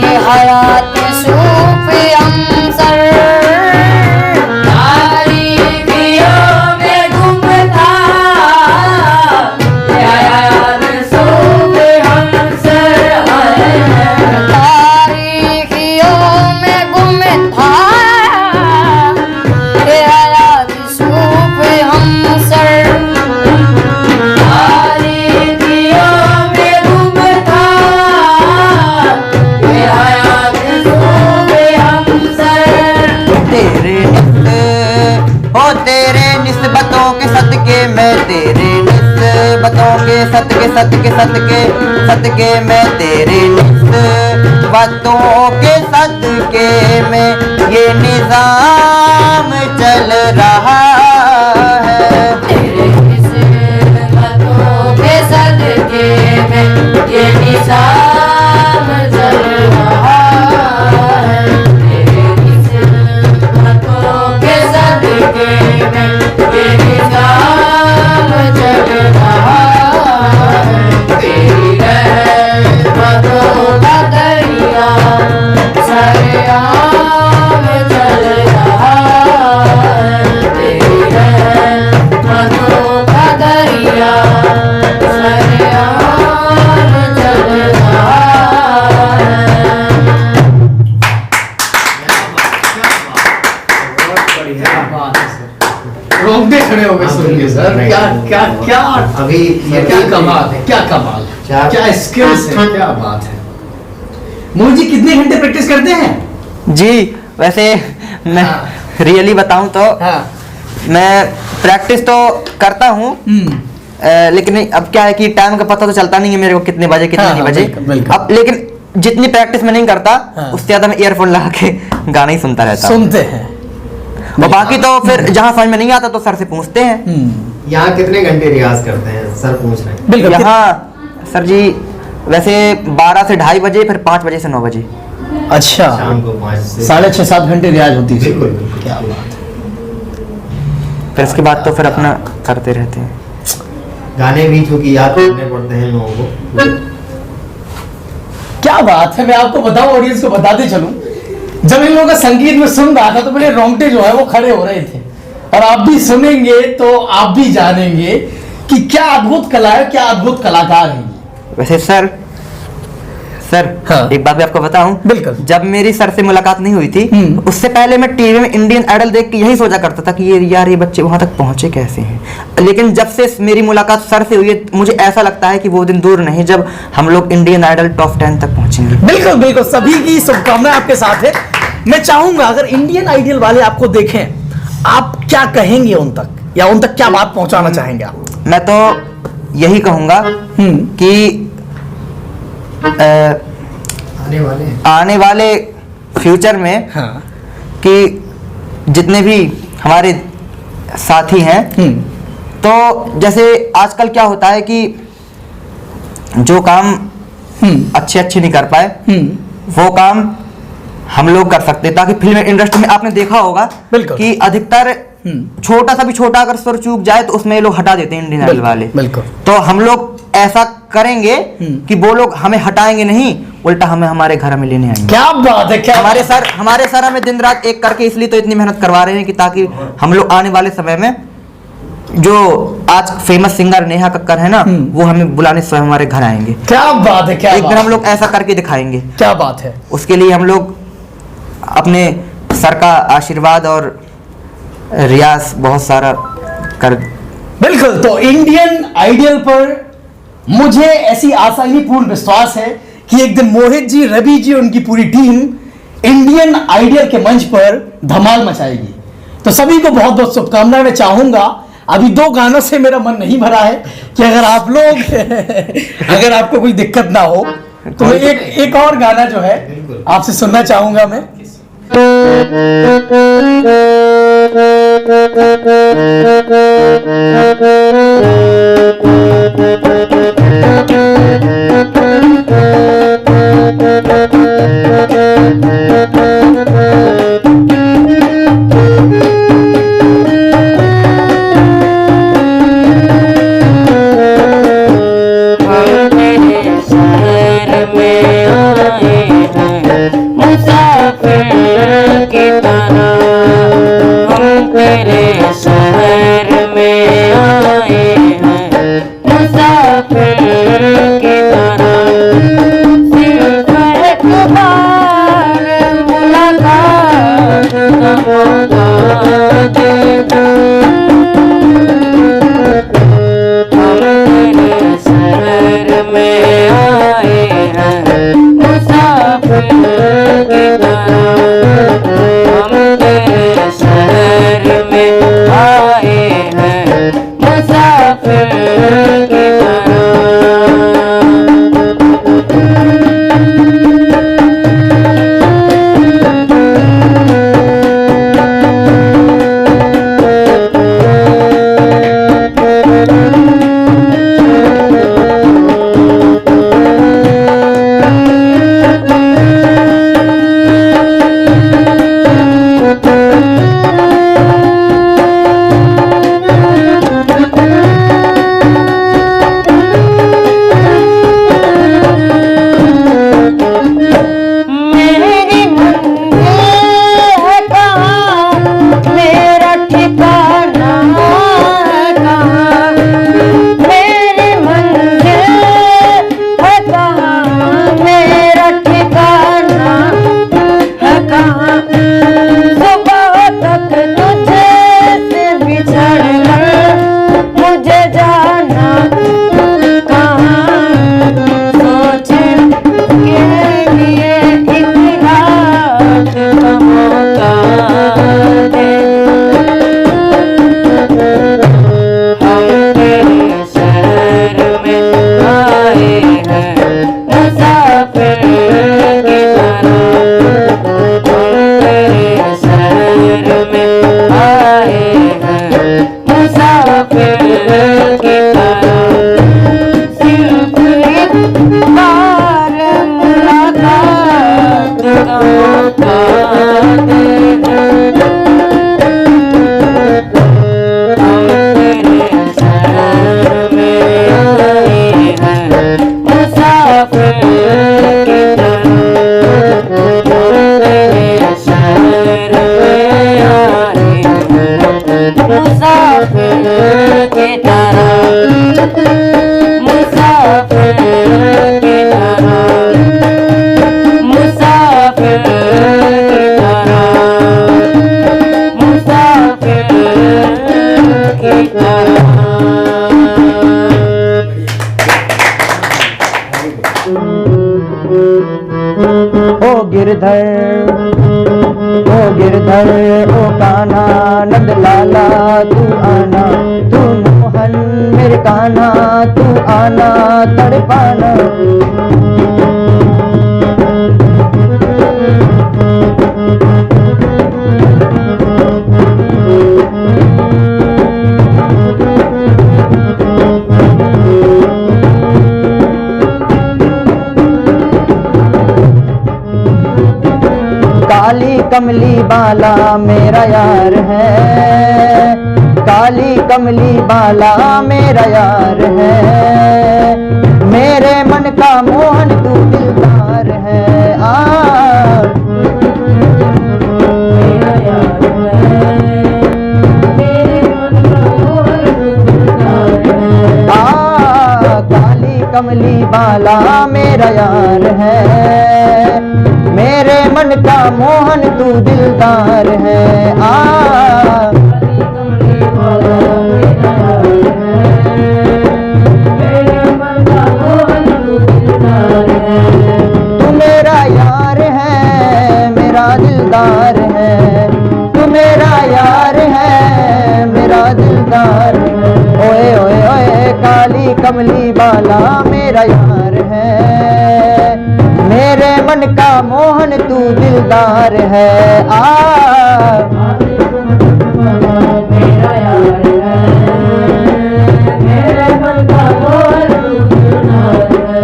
S1: ये हयात सूफी हमसर,
S7: तारीखियों में गुमता ये हयात सूफी हमसर है।
S1: तारीखियों में गुमदार ये हयात सूफी हमसर,
S7: तारीखियों में गुमता ये हयात सूफी हमसर।
S9: तेरे तेरे निस्बतों के सदके मैं, तेरे निस्बतों के सदके मैं, तेरे निस्बतों के सदके में ये निजाम चल रहा है।
S7: तेरे निस्बतों के सदके में ये निजाम चल रहा है, तेरे निस्बतों के सदके में ये निजाम चल रहा है। तेरी रहमतों का दरिया सरेआम चल रहा है, तेरी रहमतों का दरिया सरेआम चल रहा है।
S2: रोंगटे खड़े हो गए सुन के सर। क्या क्या क्या
S3: अभी
S2: ये क्या कमाल है, क्या कमाल है, क्या स्किल्स है, क्या बात है। मोहन जी कितने घंटे प्रैक्टिस करते हैं?
S9: जी वैसे मैं
S1: रियली बताऊं तो
S2: हाँ।
S1: मैं प्रैक्टिस तो करता हूँ, लेकिन अब क्या है कि टाइम का पता तो चलता नहीं है मेरे को कितने बजे कितने
S2: हाँ,
S1: नहीं
S2: हाँ,
S1: बजे।
S2: बिल्कुल, बिल्कुल।
S1: अब लेकिन जितनी प्रैक्टिस मैं नहीं करता
S2: हाँ।
S1: उससे ज्यादा मैं ईयरफोन लगा के गाना ही सुनता रहता हूँ।
S2: सुनते हैं।
S1: और बाकी तो फिर जहाँ समझ में नहीं आता तो सर से पूछते हैं।
S3: यहाँ कितने घंटे रियाज करते हैं सर पूछ रहे हैं?
S2: बिल्कुल।
S1: यहाँ सर जी वैसे 12 से 2:30 बजे, फिर 5 बजे से 9 बजे।
S2: अच्छा,
S3: शाम को 5 से
S2: 6.5-7 घंटे रियाज होती है।
S3: बिल्कुल, बिल्कुल।
S2: क्या बात है।
S1: फिर उसके बाद तो फिर अपना करते रहते हैं।
S3: गाने भी चूंकि याद करने पड़ते हैं लोगों को।
S2: क्या बात है, मैं आपको बताऊं, ऑडियंस को बताते चलूं, जब इन लोगों का संगीत में सुन रहा था तो मेरे रोंगटे जो है वो खड़े हो रहे थे। और आप भी सुनेंगे तो आप भी जानेंगे कि क्या अद्भुत कला है, क्या अद्भुत कलाकार है।
S1: वैसे सर
S2: हाँ।
S1: एक बात भी आपको बताऊं,
S2: बिल्कुल।
S1: जब मेरी सर से मुलाकात नहीं हुई थी उससे पहले मैं टीवी में इंडियन आइडल देख के यही सोचा करता था कि ये बच्चे वहां तक पहुंचे कैसे हैं। लेकिन जब से मेरी मुलाकात सर से हुई है मुझे ऐसा लगता है कि वो दिन दूर नहीं जब हम लोग इंडियन आइडल टॉप 10 तक पहुंचेंगे।
S2: बिल्कुल बिल्कुल, सभी की शुभकामनाएं आपके साथ है। मैं चाहूंगा अगर इंडियन आइडल वाले आपको देखें, आप क्या कहेंगे उन तक, या उन तक क्या बात पहुंचाना चाहेंगे आप?
S1: मैं तो यही कहूंगा कि आने वाले फ्यूचर में
S2: हाँ।
S1: कि जितने भी हमारे साथी हैं, तो जैसे आजकल क्या होता है कि जो काम अच्छे नहीं कर पाए वो काम हम लोग कर सकते हैं, ताकि फिल्म इंडस्ट्री में आपने देखा होगा कि अधिकतर छोटा सा भी छोटा अगर सुर चूक जाए तो उसमें ये लोग हटा देते हैं इंडियन आइडल वाले।
S2: बिल्कुल।
S1: तो हम लोग ऐसा करेंगे कि वो लोग हमें हटाएंगे नहीं, उल्टा हमें हमारे घर में लेने आएंगे।
S2: क्या बात है, क्या
S1: हमारे सर हमें दिन रात एक करके इसलिए तो इतनी मेहनत करवा रहे हैं कि ताकि हम लोग आने वाले समय में जो आज फेमस सिंगर नेहा कक्कर है ना, वो हमें बुलाने स्वयं हमारे घर आएंगे।
S2: क्या बात है, क्या
S1: एक दिन हम लोग ऐसा करके दिखाएंगे।
S2: क्या बात है।
S1: उसके लिए हम लोग अपने सर का आशीर्वाद और रियाज बहुत सारा कर।
S2: बिल्कुल। तो इंडियन आइडल पर मुझे ऐसी आशा ही पूर्ण विश्वास है कि एक दिन मोहित जी, रवि जी, उनकी पूरी टीम इंडियन आइडल के मंच पर धमाल मचाएगी। तो सभी को बहुत बहुत शुभकामनाएं। मैं चाहूंगा, अभी 2 गानों से मेरा मन नहीं भरा है, कि अगर आप लोग अगर आपको कोई दिक्कत ना हो तो मैं एक और गाना जो है आपसे सुनना चाहूंगा मैं।
S10: शहर में आए हैं मुसाफिर की तरह।
S9: ओ गिरधर ओ कान्हा नंद लाला तू आना, तू मोहन मेरे कान्हा तू आना तड़पाना। काली कमली बाला मेरा यार है, काली कमली बाला मेरा यार है, मेरे मन का मोहन तू दिलदार है। मेरा यार है, मेरे मन का मोहन तू दिलदार है। काली कमली बाला मेरा यार है, मेरे मन का मोहन तू दिलदार है। तू मेरा यार है मेरा दिलदार है, तू मेरा यार है मेरा दिलदार है। ओए ओए ओए काली कमली बाला मेरा यार है, मेरे मन का मोहन तू दिलदार है। मेरा यार है, मेरे मन का मोहन तू दिलदार है।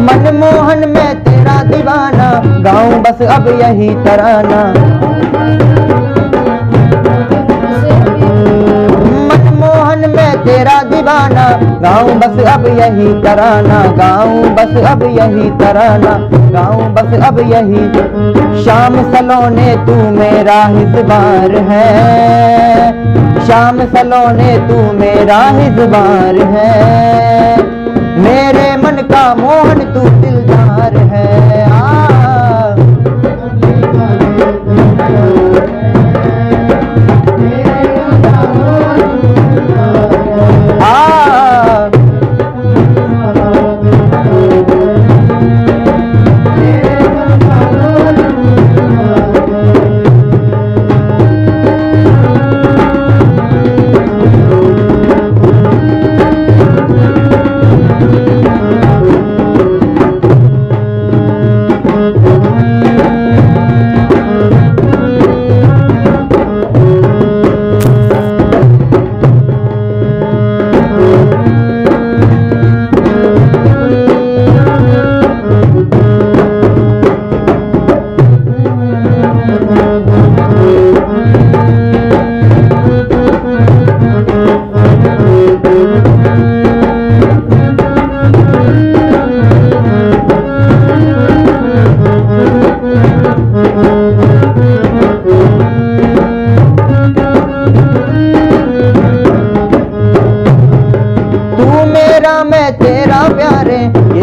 S9: मनमोहन मैं तेरा दीवाना, गाऊं बस अब यही तराना। मनमोहन मैं तेरा दीवाना, गाऊं बस अब यही तराना, गाऊं बस अब यही तराना, गाऊं बस अब यही। शाम सलोने तू मेरा हिस्सेदार है, शाम सलोने तू मेरा हिस्सेदार है, मेरे मन का मोहन तू दिलदार है।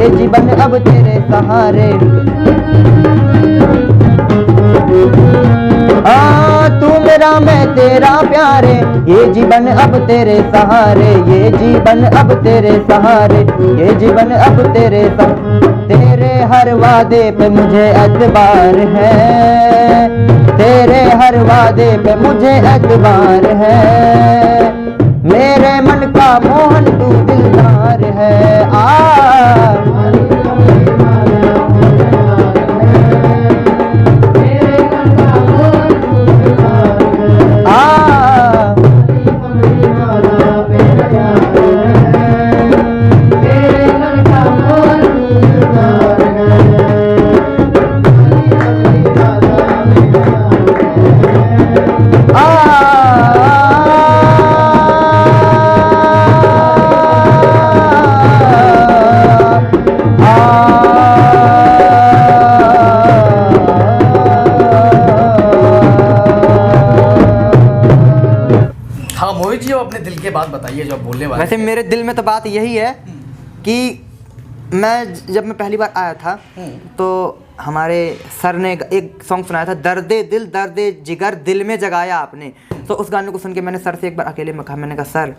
S9: जीवन अब तेरे सहारे। तू मेरा मैं तेरा प्यारे, ये जीवन अब तेरे सहारे, ये जीवन अब तेरे सहारे, ये जीवन अब तेरे तेरे हर वादे पे मुझे एतबार है, तेरे हर वादे पे मुझे एतबार है, मेरे मन का मोहन तू दिलदार है।
S2: रोहित जी, अपने दिल की बात बताइए जो आप बोलने वाले
S1: वैसे मेरे दिल में तो बात यही है कि जब मैं पहली बार आया था तो हमारे सर ने एक सॉन्ग सुनाया था, दर्दे दिल दर्दे जिगर दिल में जगाया आपने। तो उस गाने को सुन के मैंने सर से एक बार अकेले में कहा, मैंने कहा सर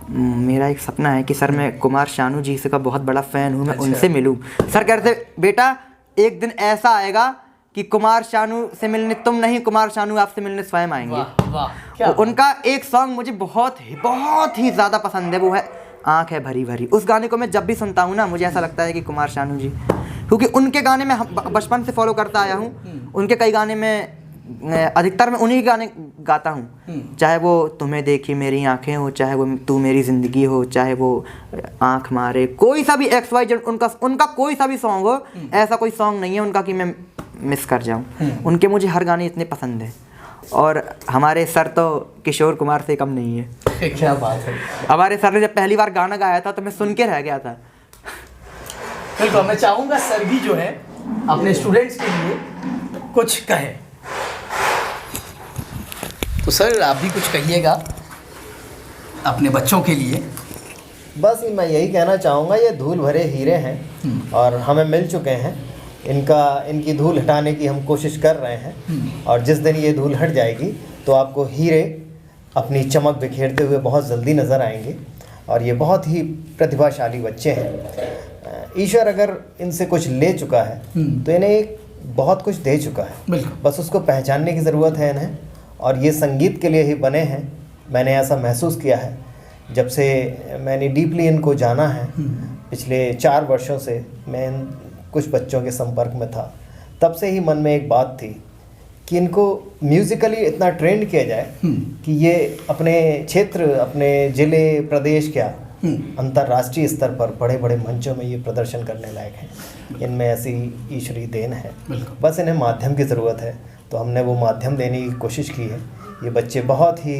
S1: मेरा एक सपना है कि सर मैं कुमार शानू जी से का बहुत बड़ा फ़ैन हूँ, मैं उनसे मिलूँ। सर कहते बेटा एक दिन ऐसा आएगा कि कुमार शानू से मिलने तुम नहीं, कुमार शानू आपसे मिलने स्वयं आएंगे।
S2: क्या
S1: उनका एक सॉन्ग मुझे बहुत ही ज़्यादा पसंद है, वो है आँख है भरी भरी। उस गाने को मैं जब भी सुनता हूँ ना मुझे ऐसा लगता है कि कुमार शानू जी, क्योंकि उनके गाने में बचपन से फॉलो करता आया हूँ। उनके कई गाने में अधिकतर मैं उन्हीं के गाने गाता हूँ, चाहे वो तुम्हें देखी मेरी आंखें हो, चाहे वो तू मेरी ज़िंदगी हो, चाहे वो आँख मारे, कोई सा भी XYZ उनका कोई सा भी सॉन्ग हो, ऐसा कोई सॉन्ग नहीं है उनका कि मैं मिस कर जाऊँ। उनके मुझे हर गाने इतने पसंद हैं। और हमारे सर तो किशोर कुमार से कम नहीं है।
S2: क्या बात है।
S1: हमारे सर ने जब पहली बार गाना गाया था तो मैं सुन के रह गया था।
S2: बिल्कुल, मैं चाहूँगा सर भी जो है अपने स्टूडेंट्स के लिए कुछ कहे। तो सर आप भी कुछ कहिएगा अपने बच्चों के लिए।
S3: बस मैं यही कहना चाहूँगा, ये धूल भरे हीरे हैं और हमें मिल चुके हैं। इनकी धूल हटाने की हम कोशिश कर रहे हैं और जिस दिन ये धूल हट जाएगी तो आपको हीरे अपनी चमक बिखेरते हुए बहुत जल्दी नज़र आएंगे। और ये बहुत ही प्रतिभाशाली बच्चे हैं। ईश्वर अगर इनसे कुछ ले चुका है तो इन्हें एक बहुत कुछ दे चुका है, बस उसको पहचानने की ज़रूरत है इन्हें। और ये संगीत के लिए ही बने हैं, मैंने ऐसा महसूस किया है जब से मैंने डीपली इनको जाना है। पिछले 4 वर्षों से मैं इन कुछ बच्चों के संपर्क में था, तब से ही मन में एक बात थी कि इनको म्यूज़िकली इतना ट्रेंड किया जाए कि ये अपने क्षेत्र, अपने ज़िले, प्रदेश, क्या अंतर्राष्ट्रीय स्तर पर बड़े बड़े मंचों में ये प्रदर्शन करने लायक हैं। इनमें ऐसी ईश्वरीय देन है, बस इन्हें माध्यम की ज़रूरत है, तो हमने वो माध्यम देने की कोशिश की है। ये बच्चे बहुत ही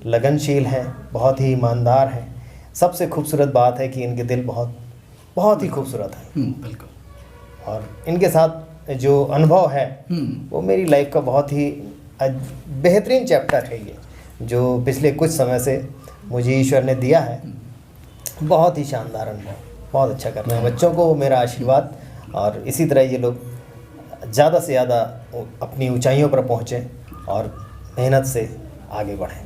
S3: लगनशील हैं, बहुत ही ईमानदार हैं। सबसे खूबसूरत बात है कि इनके दिल बहुत ही खूबसूरत हैं।
S2: बिल्कुल।
S3: और इनके साथ जो अनुभव है वो मेरी लाइफ का बहुत ही बेहतरीन चैप्टर है ये, जो पिछले कुछ समय से मुझे ईश्वर ने दिया है। बहुत ही शानदार अनुभव, बहुत अच्छा कर रहे हैं। बच्चों को मेरा आशीर्वाद, और इसी तरह ये लोग ज़्यादा से ज़्यादा अपनी ऊंचाइयों पर पहुँचें और मेहनत से आगे बढ़ें।